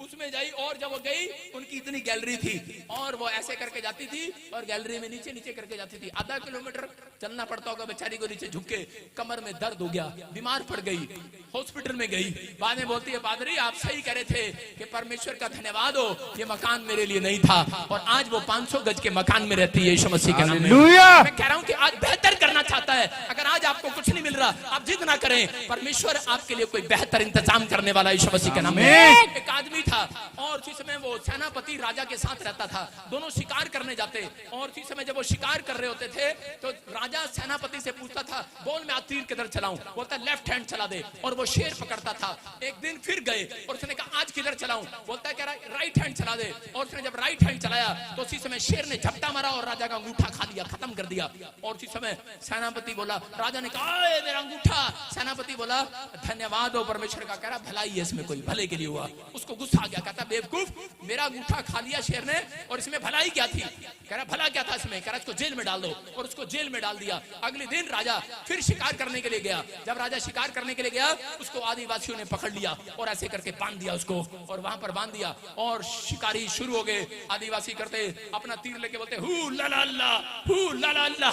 उसमें जाई, और जब वो गई उनकी इतनी गैलरी थी, और वो ऐसे करके जाती थी, और गैलरी में नीचे नीचे करके जाती थी। आधा किलोमीटर चलना पड़ता होगा बेचारी को, नीचे झुक के कमर में दर्द हो गया, बीमार पड़ गई, हॉस्पिटल में गई। बाद में बोलती है पादरी आप सही कह रहे थे कि परमेश्वर का धन्यवाद हो, ये मकान मेरे लिए नहीं था, और आज वो 500 गज के मकान में रहती है यीशु मसीह के नाम में। मैं कह रहा हूँ कि आज बेहतर करना चाहता है। अगर आज आपको कुछ नहीं मिल रहा, आप जिद ना करें, परमेश्वर आपके लिए कोई बेहतर इंतजाम करने वाला यीशु मसीह के नाम में। एक आदमी था, और उसी समय वो सेनापति राजा के साथ रहता था, दोनों शिकार करने जाते, और उसी समय जब वो शिकार कर रहे होते थे तो राजा सेनापति से पूछता था बोल मैं तीर किधर चलाऊं? बोलता लेफ्ट हैंड चला दे, और वो शेर पकड़ता था। एक दिन फिर गए और उसने कहा आज किधर चलाऊं? बोलता है कह रहा राइट हैंड चला दे, और उसने जब राइट हैंड चलाया तो उसी समय शेर ने झपटा मारा और राजा का अंगूठा खा लिया, खत्म कर दिया। और उसी समय सेनापति बोला, राजा ने कहा मेरा अंगूठा। सेनापति बोला धन्यवाद हो परमेश्वर का, कह रहा भलाई है इसमें, कोई भले के लिए हुआ। उसको गुस्सा आ गया, कहता बेवकूफ, मेरा अंगूठा खा लिया शेर ने, और इसमें भलाई क्या थी? कह रहा भला क्या था इसमें? कह रहा इसको जेल में डाल दो, और उसको जेल में डाल दिया। अगले दिन राजा फिर शिकार करने के लिए गया। जब राजा शिकार करने के लिए गया, उसको आदिवासियों ने पकड़ लिया और ऐसे करके बांध दिया उसको, और वहां पर बांध दिया, और शिकारी शुरू हो गए। आदिवासी करते अपना तीर लेके बोलते who La La La, who ला ला ला।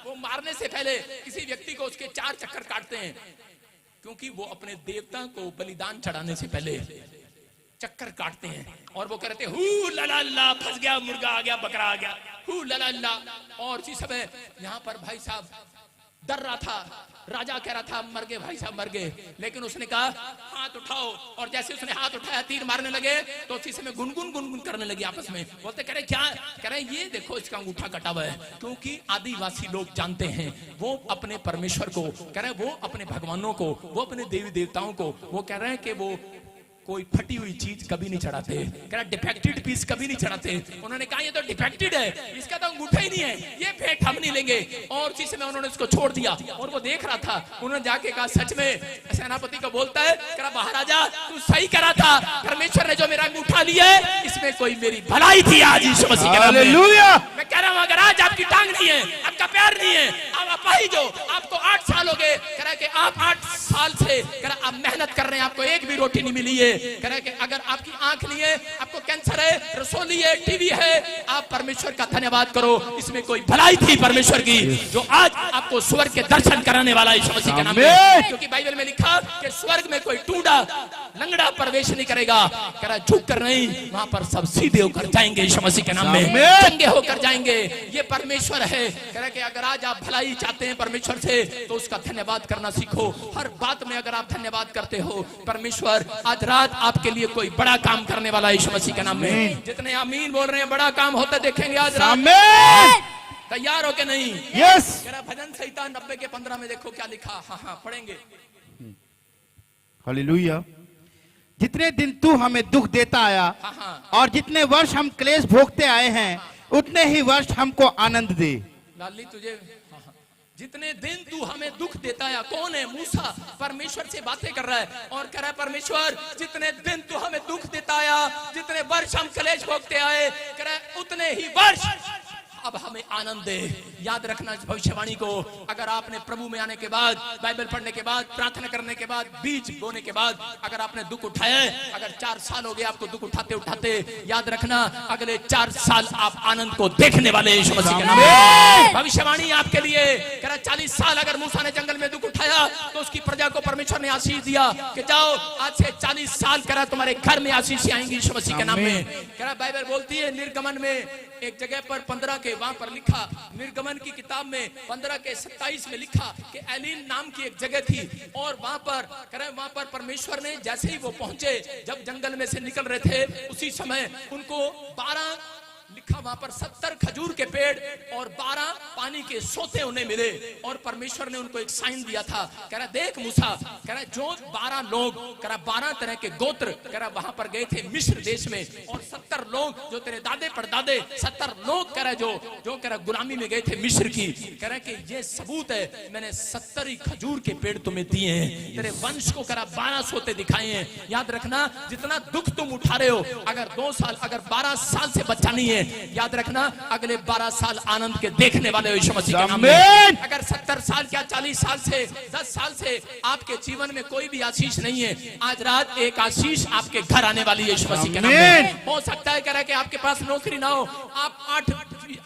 वो मारने से पहले किसी व्यक्ति को उसके 4 चक्कर काटते हैं, क्योंकि वो अपने देवता को बलिदान चढ़ाने से पहले चक्कर काटते हैं। और वो कहते हु ला ला ला, फंस गया, मुर्गा आ गया, बकरा आ गया, हु ला ला ला। और इसी समय यहाँ पर भाई साहब डर रहा था, राजा कह रहा था मर गए भाई साहब मर गए, लेकिन उसने कहा हाथ उठाओ, और जैसे उसने हाथ उठाया तीर मारने लगे तो उसी समय गुनगुन गुनगुन करने लगे आपस में। बोलते कह रहे क्या? कह रहे ये देखो इसका अंगूठा कटा हुआ है। क्योंकि आदिवासी लोग जानते हैं, वो अपने परमेश्वर को कह रहे, वो अपने भगवानों को, वो अपने देवी देवताओं को, वो कह रहे हैं कि वो कोई फटी हुई चीज कभी नहीं चढ़ाते, कह रहा डिफेक्टेड पीस कभी नहीं चढ़ाते। उन्होंने कहा ये तो डिफेक्टेड है, इसका तो अंगूठा ही नहीं है, ये फेंक हम नहीं लेंगे। और उसी समय उन्होंने उसको छोड़ दिया, और वो देख रहा था। उन्होंने जाके कहा सच में, सेनापति को बोलता है कह रहा महाराजा तू सही करा था, परमेश्वर ने जो मेरा अंगूठा लिया है इसमें कोई मेरी भलाई थी आज यीशु मसीह के नाम में। मैं कह रहा हूं अगर आज आपकी टांग नहीं है, आपका पैर नहीं है, आप अपाहिज हो, आपको 8 साल हो गए, कह रहा कि आप 8 साल से कह रहा आप मेहनत कर रहे हैं, आपको एक भी रोटी नहीं मिली है, कह रहा कि अगर आपकी आंख नहीं है, आपको कैंसर है, रसोली है, टीवी है, आप परमेश्वर का धन्यवाद करो, इसमें कोई भलाई थी परमेश्वर की जो आज आपको स्वर्ग के दर्शन कराने वाला है यीशु मसीह के नाम में। क्योंकि बाइबल में लिखा कि स्वर्ग में कोई टूडा लंगड़ा प्रवेश नहीं करेगा, कह रहा झुक कर नहीं, वहां पर सब सीधे होकर जाएंगे यीशु मसीह के नाम में, चंगे होकर जाएंगे। ये परमेश्वर है। कह रहा कि अगर आज आप भलाई चाहते हैं परमेश्वर से तो उसका धन्यवाद करना सीखो। हर बात में अगर आप धन्यवाद करते हो, परमेश्वर आज रात आपके लिए कोई बड़ा काम करने वाला है यीशु मसीह के नाम में। जितने आमीन बोल रहे हैं बड़ा काम होता देखेंगे आज रात। तैयार हो के नहीं? यस। भजन संहिता 90 के 15 में देखो क्या लिखा। हाँ पढ़ेंगे। हालेलुया। जितने दिन तू हमें दुख देता आया और जितने वर्ष हम क्लेश भोगते आए हैं, उतने ही वर्ष हमको आनंद दे। लाली तुझे हाँ, हाँ। जितने दिन तू हमें दुख देता है, कौन है? मूसा परमेश्वर से बातें कर रहा है और कह रहा है परमेश्वर जितने दिन तू हमें दुख देता आया, जितने वर्ष हम कलेश भोगते आए, कह रहा है उतने ही वर्ष अब हमें आनंद दे। याद रखना इस भविष्यवाणी को, अगर आपने प्रभु में आने के बाद, बाइबल पढ़ने के बाद, प्रार्थना करने के बाद, बीज बोने के बाद अगर आपने दुख उठाया है, अगर 4 साल हो गए आपको दुख उठाते उठाते, याद रखना अगले 4 साल आप आनंद को देखने वाले यीशु मसीह के नाम में। भविष्यवाणी आपके लिए कह रहा 40 साल अगर मूसा ने जंगल में दुख उठाया तो उसकी प्रजा को परमेश्वर ने आशीष दिया कि जाओ आज से 40 साल कह रहा तुम्हारे घर में आशीष आएंगी यीशु मसीह के नाम में। कह रहा बाइबल बोलती है निर्गमन में एक जगह पर 15 के वहां पर लिखा, निर्गमन की किताब में 15 के 27 में लिखा कि एलीन नाम की एक जगह थी और वहां पर वहां पर परमेश्वर ने जैसे ही वो पहुंचे, जब जंगल में से निकल रहे थे उसी समय उनको 12 लिखा वहां पर 70 खजूर के पेड़ और 12 पानी के सोते उन्हें मिले और परमेश्वर ने उनको एक साइन दिया था। कह रहा देख मूसा, कह रहा जो 12 लोग, कह रहा 12 तरह के गोत्र, कह रहा वहां पर गए थे मिस्र देश में और 70 लोग जो तेरे दादे परदादे 70 लोग कह रहा जो कह रहा गुलामी में गए थे मिस्र की, कह रहा कि ये सबूत है मैंने 70 ही खजूर के पेड़ तुम्हें दिए हैं, तेरे वंश को कह रहा 12 सोते दिखाए हैं। याद रखना जितना दुख तुम उठा रहे हो, अगर 2 साल अगर 12 साल से बच्चा नहीं है, याद रखना अगले 12 साल आनंद के देखने वाले यीशु मसीह के नाम में। अगर 70 साल क्या 40 साल से 10 साल से आपके जीवन में कोई भी आशीष नहीं है, आज रात एक आशीष आपके घर आने वाली है यीशु मसीह के नाम में। हो सकता है कह रहा है कि आपके पास नौकरी ना हो, आप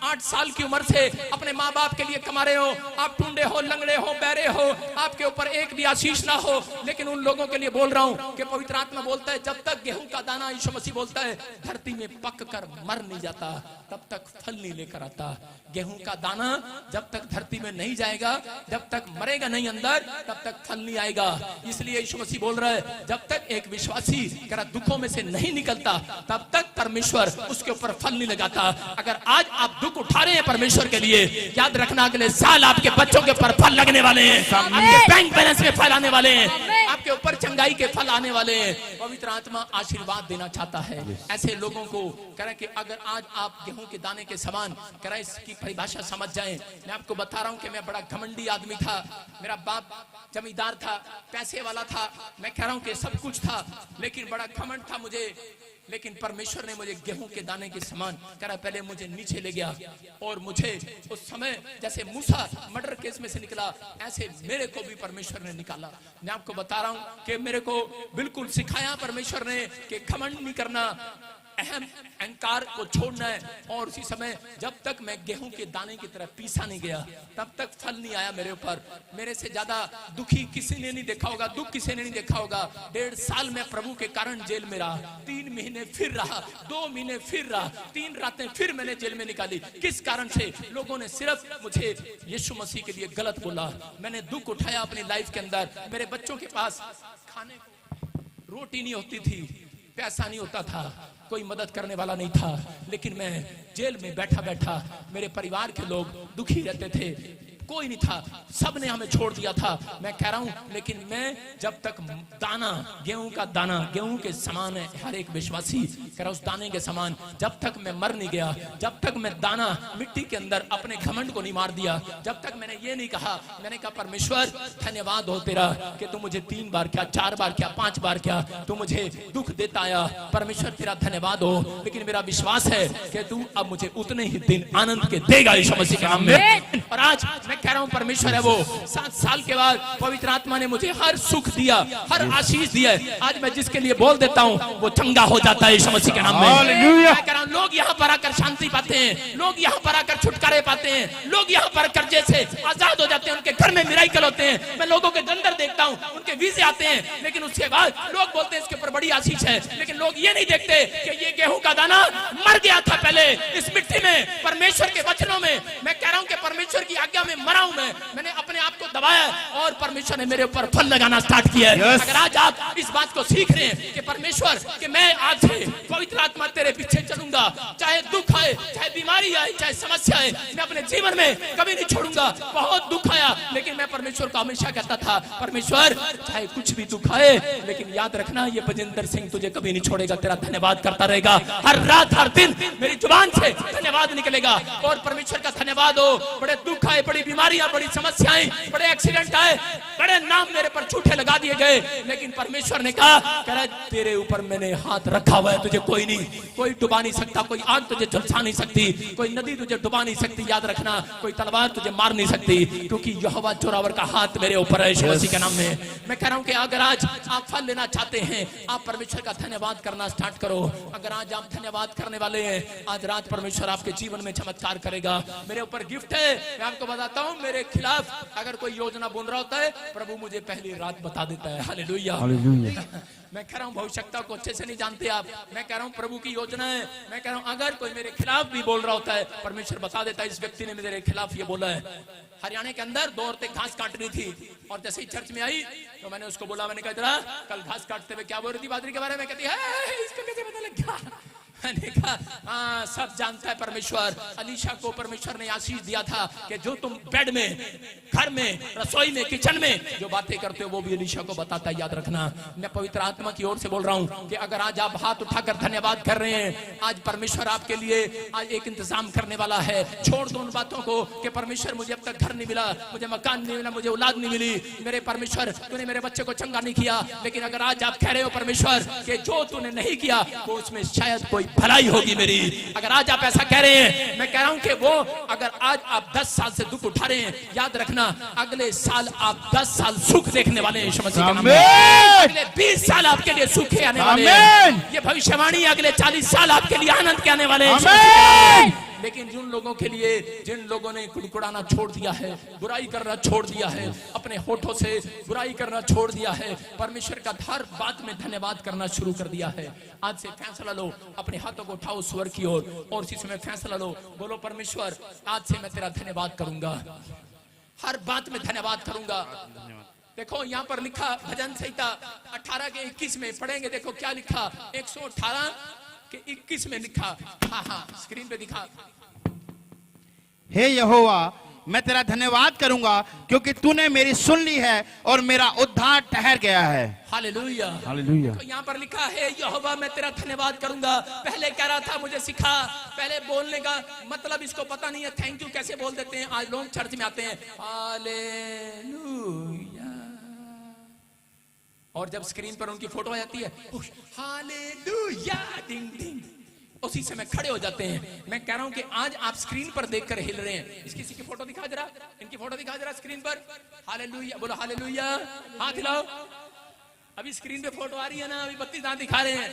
8 साल की उम्र से अपने माँ बाप के लिए कमा रहे हो, आप टूंडे हो, लंगड़े हो, बहरे हो, आपके ऊपर एक भी आशीष ना हो, लेकिन उन लोगों के लिए बोल रहा हूँ कि पवित्र आत्मा बोलता है जब तक गेहूं का दाना, यीशु मसीह बोलता है धरती में पक कर मर नहीं जाता तब तक फल नहीं लेकर आता। गेहूं का दाना जब तक धरती में नहीं जाएगा, जब तक मरेगा नहीं अंदर, तब तक फल नहीं आएगा। इसलिए यीशु मसीह बोल रहा है जब तक एक विश्वासी करा दुखों में से नहीं निकलता तब तक परमेश्वर उसके ऊपर फल नहीं लगाता। अगर आज आप दुख उठा रहे हैं परमेश्वर के लिए, याद रखना अगले साल आपके बच्चों के ऊपर फल लगने वाले हैं, आपके बैंक बैलेंस में फल आने वाले हैं, आपके ऊपर चंगाई के फल आने वाले हैं। पवित्र आत्मा आशीर्वाद देना चाहता है ऐसे लोगों को। कह कि अगर आज आप गेहूं के दाने के समान, कह इसकी परिभाषा समझ जाएं। मैं आपको बता रहा हूं कि मैं बड़ा घमंडी आदमी था, मेरा बाप जमींदार था, पैसे वाला था, मैं कह रहा हूं कि सब कुछ था, लेकिन बड़ा घमंड था मुझे। लेकिन परमेश्वर ने मुझे गेहूं के दाने के समान करा पहले मुझे नीचे ले गया और मुझे उस समय जैसे मूसा मर्डर केस में से निकला, ऐसे मेरे को भी परमेश्वर ने निकाला। मैं आपको बता रहा हूं कि मेरे को बिल्कुल सिखाया परमेश्वर ने कि घमंड नहीं करना, अहम अहंकार को छोड़ना है। और उसी समय जब तक मैं गेहूं के दाने की तरह पीसा नहीं गया तब तक फल नहीं आया मेरे ऊपर। मेरे से ज्यादा दुखी किसी ने नहीं देखा होगा, दुख किसी ने नहीं देखा होगा। 1.5 साल मैं प्रभु के कारण जेल में रहा, 3 महीने फिर रहा, 2 महीने फिर रहा, 3 रातें फिर मैंने जेल में निकाली। किस कारण से? लोगों ने सिर्फ मुझे यीशु मसीह के लिए गलत बोला। मैंने दुख उठाया अपनी लाइफ के अंदर। मेरे बच्चों के पास खाने को रोटी नहीं होती थी, पैसा नहीं होता था, कोई मदद करने वाला नहीं था, लेकिन मैं जेल में बैठा बैठा मेरे परिवार के लोग दुखी रहते थे, कोई नहीं था, सबने हमें छोड़ दिया था। मैं कह रहा हूं लेकिन मैं जब तक दाना, गेहूं का दाना गेहूं के समान है, हर एक विश्वासी कह रहा उस दाने के समान, जब तक मैं मर नहीं गया, जब तक मैं दाना मिट्टी के अंदर अपने घमंड को नहीं मार दिया, जब तक मैंने ये नहीं कहा, मैंने कहा परमेश्वर धन्यवाद हो तेरा कि तू मुझे 3 बार क्या, 4 बार क्या, 5 बार क्या तू मुझे दुख देता आया, परमेश्वर तेरा धन्यवाद हो। लेकिन मेरा विश्वास है कि तू अब मुझे उतने ही दिन आनंद के देगा यीशु मसीह के नाम में। और आज मैं कह रहा हूं परमेश्वर है वो, 7 साल के बाद पवित्र आत्मा ने मुझे हर सुख दिया, हर आशीष दिया। आज मैं जिसके लिए बोल देता हूं वो चंगा हो जाता है यीशु मसीह के नाम में। मैं कह रहा हूं लोग यहां पर आकर शांति पाते हैं, लोग यहां पर आकर छुटकारे पाते हैं, लोग यहां पर कर्जे से आजाद हो जाते हैं, उनके घर में मिराकल होते हैं। मैं लोगों के अंदर देखता हूं उनके वीजे आते हैं, लेकिन उसके बाद लोग बोलते हैं इसके ऊपर बड़ी आशीष है, लेकिन लोग ये नहीं देखते कि ये गेहूं का दाना मर गया था पहले इस मिट्टी में, परमेश्वर के वचनों में। मैं कह रहा हूं कि परमेश्वर की आज्ञा में मरा हूं, मैंने अपने आप को दबाया और परमेश्वर ने मेरे ऊपर फल लगाना स्टार्ट किया है। अगर आज आप इस बात को सीख रहे हैं कि परमेश्वर कि मैं आज से पवित्र आत्मा तेरे पीछे चलूंगा, चाहे दुख आए, चाहे बीमारी आए, चाहे समस्या आए, मैं अपने जीवन में कभी नहीं छोड़ूंगा। बहुत दुख आया लेकिन मैं परमेश्वर को हमेशा कहता था परमेश्वर परमेश्वर चाहे कुछ भी तू खाए, लेकिन याद रखना ये बजिंदर सिंह तुझे कभी नहीं छोड़ेगा, तेरा धन्यवाद करता रहेगा। हर रात हर दिन मेरी जुबान से धन्यवाद निकलेगा। और परमेश्वर का धन्यवाद हो। बड़े दुख आए, बड़ी बीमारियां, बड़ी समस्याएं, बड़े एक्सीडेंट आए, बड़े नाम मेरे पर झूठे लगा दिए गए, लेकिन परमेश्वर ने कहा तेरे ऊपर मैंने हाथ रखा हुआ है, तुझे कोई नहीं, कोई डुबा नहीं सकता, कोई आग तुझे झुलसा नहीं सकती, कोई नदी तुझे डुबा नहीं सकती। याद रखना कोई तलवार तुझे मार नहीं सकती, क्योंकि यहोवा जोरावर का हाथ मेरे ऊपर है, यीशु मसीह के नाम में। मैं कह रहा हूं कि अगर आज आप फल लेना चाहते हैं, आप परमेश्वर का धन्यवाद करना स्टार्ट करो। अगर आज आप धन्यवाद करने वाले हैं, आज रात परमेश्वर आपके जीवन में चमत्कार करेगा। मेरे ऊपर गिफ्ट है, मैं आपको बताता हूं, मेरे खिलाफ अगर कोई योजना बुन रहा होता है, प्रभु मुझे पहली रात बता देता है। हालेलुया। मैं कह रहा हूं भविष्यता को अच्छे से नहीं जानते आप, मैं कह रहा हूं प्रभु की योजना है। मैं कह रहा हूं अगर कोई मेरे खिलाफ भी बोल रहा होता है, परमेश्वर बता देता है इस व्यक्ति ने मेरे खिलाफ ये बोला है। हरियाणा के अंदर 2 औरतें घास काट रही थी, और जैसे ही चर्च में आई तो मैंने उसको बोला, मैंने कहा जरा कल घास काटते हुए क्या बोल रही थी बादरी के बारे में? कहती है इसको कैसे पता लग गया? मैंने कहा हाँ, सब जानता है परमेश्वर। अलीशा को परमेश्वर ने आशीष दिया था कि जो तुम बेड में, घर में, रसोई में, किचन में जो बातें करते हो वो भी अलीशा को बताता है। याद रखना, मैं पवित्र आत्मा की ओर से बोल रहा हूं कि अगर आज आप हाथ उठाकर धन्यवाद कर रहे हैं, आज परमेश्वर आपके लिए आज एक इंतजाम करने वाला है। छोड़ दो उन बातों को कि परमेश्वर मुझे अब तक घर नहीं मिला, मुझे मकान नहीं मिला, मुझे औलाद नहीं मिली, मेरे परमेश्वर तूने मेरे बच्चे को चंगा नहीं किया। लेकिन अगर आज आप कह रहे हो परमेश्वर कि जो तूने नहीं किया वो उसमें शायद कोई भलाई होगी मेरी, अगर आज आप ऐसा कह रहे हैं, मैं कह रहा हूं कि वो अगर आज आप 10 साल से दुख उठा रहे हैं, याद रखना अगले साल आप 10 साल सुख देखने वाले हैं यीशु मसीह के नाम में। अगले 20 साल आपके लिए सुख के आने वाले हैं। ये भविष्यवाणी अगले 40 साल आपके लिए आनंद के आने वाले हैं। लेकिन जिन लोगों के लिए, जिन लोगों ने कुड़कुड़ाना छोड़ दिया है, बुराई करना छोड़ दिया है, अपने होठों से बुराई करना छोड़ दिया है, परमेश्वर का हर बात में धन्यवाद करना शुरू कर दिया है, आज से फैसला लो, अपने हाथों को उठाओ स्वर की ओर और इसी समय फैसला लो, बोलो परमेश्वर आज से मैं तेरा धन्यवाद करूंगा, हर बात में धन्यवाद करूंगा। देखो यहाँ पर लिखा भजन संहिता 18 के 21 में पढ़ेंगे, देखो क्या लिखा, 118 के 21 में लिखा, हाँ स्क्रीन पे दिखा। हे यहोवा मैं तेरा धन्यवाद करूंगा क्योंकि तूने मेरी सुन ली है और मेरा उद्धार ठहर गया है। Hallelujah, hallelujah. तो यहाँ पर लिखा है यहोवा मैं तेरा धन्यवाद करूंगा। पहले कह रहा था मुझे सिखा, पहले बोलने का मतलब इसको पता नहीं है थैंक यू कैसे बोल देते हैं। आज लोग चर्च में आते हैं हालेलुया, और जब स्क्रीन पर उनकी फोटो आ जाती है हालेलुया डिंग डिंग, उसी समय खड़े हो जाते हैं। मैं कह रहा हूं कि आज आप स्क्रीन पर देखकर हिल रहे हैं। किसी की फोटो दिखा जरा, इनकी फोटो दिखा जरा स्क्रीन पर, हालेलुया बोलो, हालेलुया हाथ हिलाओ। अभी स्क्रीन पे फोटो आ रही है ना, अभी 32 दांत दिखा रहे हैं,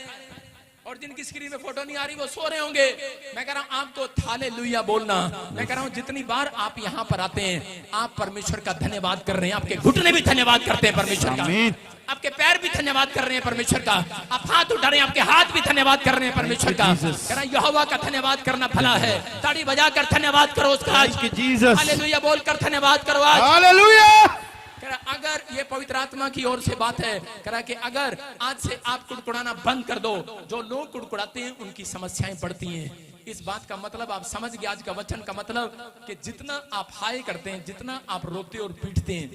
और जिनकी स्क्रीन में फोटो नहीं आ रही वो सो रहे होंगे। मैं कह रहा हूं आपको हालेलुया बोलना। मैं कह रहा हूं जितनी बार आप यहाँ पर आते हैं आप परमेश्वर का धन्यवाद कर रहे हैं, आपके घुटने भी धन्यवाद करते हैं परमेश्वर का, आपके पैर भी धन्यवाद कर रहे हैं परमेश्वर का, आप हाथ उठा रहे हैं आपके हाथ भी धन्यवाद कर रहे हैं परमेश्वर का। कह रहा यहोवा का धन्यवाद करना भला है, ताड़ी बजाकर धन्यवाद करो उसका, हालेलुया बोलकर धन्यवाद करो आज, हालेलुया। अगर ये पवित्र आत्मा की ओर से बात है, कह कि अगर आज से आप कुड़कुड़ाना बंद कर दो, जो लोग कुड़कुड़ाते हैं उनकी समस्याएं बढ़ती हैं। इस बात का मतलब आप समझ गए आज का वचन का मतलब कि जितना आप हाय करते हैं, जितना आप रोते और पीटते हैं,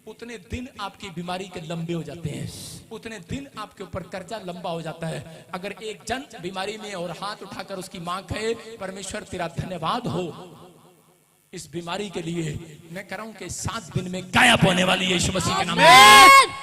उतने दिन आपकी बीमारी के लंबे हो जाते हैं, उतने दिन आपके ऊपर कर्जा लंबा हो जाता है। अगर एक जन बीमारी में और हाथ उठाकर उसकी मां कहे परमेश्वर तेरा धन्यवाद हो इस बीमारी के लिए, मैं कह रहा हूं कि 7 दिन में गायब होने वाली है यीशु मसीह के नाम में।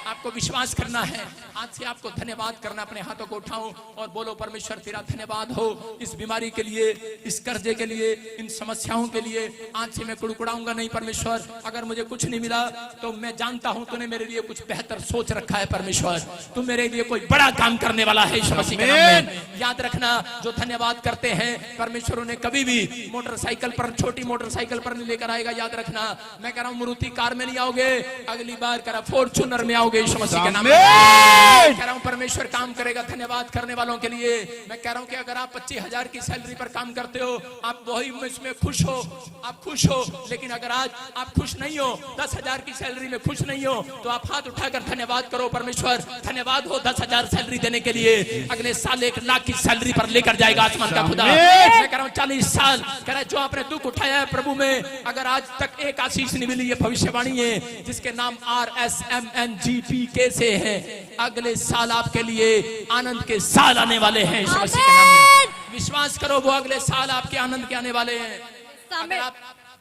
आपको विश्वास करना है, आज से आपको धन्यवाद करना। अपने हाथों को उठाओ और बोलो परमेश्वर तेरा धन्यवाद हो इस बीमारी के लिए, इस कर्जे के लिए, इन समस्याओं के लिए। आज से मैं कुड़कुड़ाऊंगा नहीं परमेश्वर, अगर मुझे कुछ नहीं मिला तो मैं जानता हूं तूने मेरे लिए कुछ बेहतर सोच रखा है परमेश्वर, तू मेरे लिए कोई बड़ा काम करने वाला है यीशु मसीह के नाम में। याद रखना जो धन्यवाद करते हैं परमेश्वर उन्हें कभी भी मोटरसाइकिल पर, छोटी मोटरसाइकिल पर नहीं लेकर आएगा। याद रखना, मैं कह रहा हूं मारुति कार में नहीं आओगे, अगली बार कह रहा फॉर्च्यूनर में आओगे यीशु मसीह के नाम में। आमीन। कह रहा हूं परमेश्वर काम करेगा धन्यवाद करने वालों के लिए। मैं कह रहा हूं कि अगर आप 25,000 की सैलरी पर काम करते हो, आप वही इसमें खुश हो, आप खुश हो। लेकिन अगर आज आप खुश नहीं हो, 10,000 की सैलरी में खुश नहीं हो, तो आप हाथ उठाकर धन्यवाद करो। परमेश्वर धन्यवाद हो 10,000 सैलरी देने के लिए। अगले साल 1 लाख की सैलरी पर लेकर जाएगा आसमान का खुदा। मैं कह रहा हूं 40 साल कह रहा है जो आपने दुख उठाया है प्रभु में, अगर आज तक एक आशीष नहीं मिली, ये भविष्यवाणी है जिसके नाम RSMNGPK से है। अगले साल आपके लिए आनंद के साल आने वाले हैं यीशु मसीह के नाम में। विश्वास करो वो अगले साल आपके आनंद के आने वाले हैं। अगर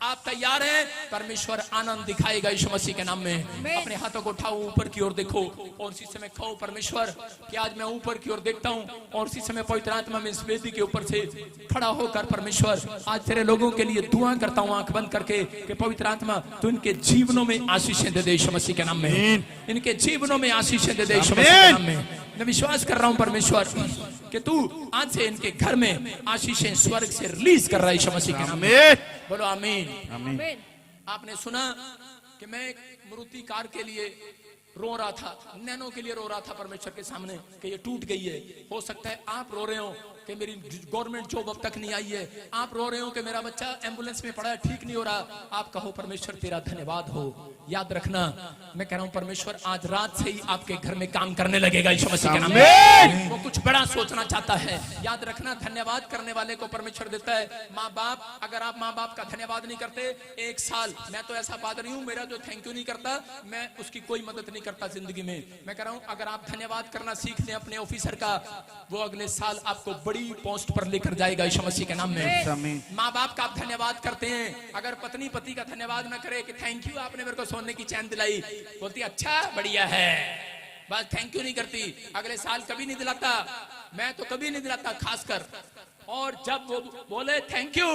आप तैयार हैं, परमेश्वर आनंद दिखाएगा यीशु मसीह के नाम में। अपने हाथों को उठाओ, ऊपर की ओर देखो और उसी समय कहो परमेश्वर कि आज मैं ऊपर की ओर देखता हूं और उसी समय पवित्र आत्मा में इस वेदी के ऊपर से खड़ा होकर परमेश्वर आज तेरे लोगों के लिए दुआ करता हूं आंख बंद करके कि पवित्र आत्मा तू इनके जीवनों में आशीषें दे दे यीशु मसीह के नाम में। इनके जीवनों में आशीषें दे दे यीशु मसीह के नाम में। मैं विश्वास कर रहा हूं परमेश्वर कि तू आज से इनके घर में आशीषें स्वर्ग से रिलीज कर रहा है यीशु मसीह के नाम में। बोलो आमीन। आपने सुना कि मैं एक मूर्तिकार के लिए रो रहा था, नैनो के लिए रो रहा था परमेश्वर के सामने कि ये टूट गई है। हो सकता है आप रो रहे हो कि मेरी गवर्नमेंट जॉब अब तक नहीं आई है। आप रो रहे हो कि मेरा बच्चा एम्बुलेंस में पड़ा है, ठीक नहीं हो रहा। आप कहो परमेश्वर तेरा धन्यवाद हो। याद रखना, मैं कह रहा हूं परमेश्वर आज रात से ही आपके घर में काम करने लगेगा यीशु मसीह के नाम में। वो कुछ बड़ा सोचना चाहता है। याद रखना, धन्यवाद करने वाले को परमेश्वर देता है। माँ बाप, अगर आप माँ बाप का धन्यवाद नहीं करते, 1 साल, मैं तो ऐसा पादरी हूं, मेरा जो थैंक यू नहीं करता, मैं उसकी कोई मदद नहीं करता जिंदगी में। मैं कह रहा हूं अगर आप धन्यवाद करना सीख लें अपने ऑफिसर का, वो अगले साल आपको बड़ी पोस्ट पर लेकर जाएगा यीशु मसीह के नाम में। माँ बाप का आप धन्यवाद करते हैं, अगर पत्नी पति का धन्यवाद ना करे कि थैंक यू आपने मेरे को सोने की चैन दिलाई, बोलती अच्छा बढ़िया है, बस थैंक यू नहीं करती, अगले साल कभी नहीं दिलाता। मैं तो कभी नहीं दिलाता खासकर। और जब वो बोले थैंक यू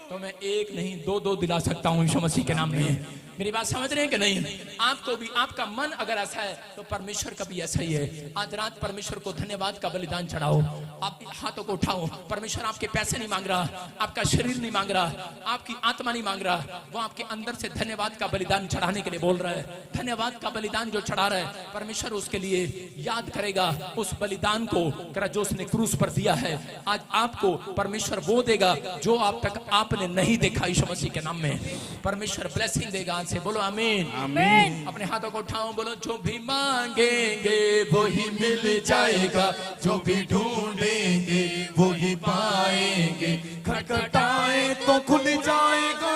तो मैं 1 नहीं 2 दिला सकता हूं यीशु मसीह के नाम में। मेरी बात समझ रहे हैं कि नहीं? आपको भी, आपका मन अगर ऐसा है तो परमेश्वर का भी ऐसा ही है। आज रात परमेश्वर को धन्यवाद का बलिदान चढ़ाओ। आप हाथों को उठाओ। परमेश्वर आपके पैसे नहीं मांग रहा, आपका शरीर नहीं मांग रहा, आपकी आत्मा नहीं मांग रहा, वो आपके अंदर से धन्यवाद का बलिदान चढ़ाने के लिए बोल रहा है। धन्यवाद का बलिदान जो चढ़ा रहा है परमेश्वर उसके लिए याद करेगा उस बलिदान को जो उसने क्रूस पर दिया है। आज आपको परमेश्वर वो देगा जो आप तक आपने नहीं देखा यीशु मसीह के नाम में। परमेश्वर ब्लेसिंग देगा आज से। बोलो आमीन। आमीन। अपने हाथों को उठाओ, बोलो जो भी मांगेंगे वो ही मिल जाएगा, जो भी ढूंढेंगे वो ही पाएंगे, खटखटाए तो खुल जाएगा,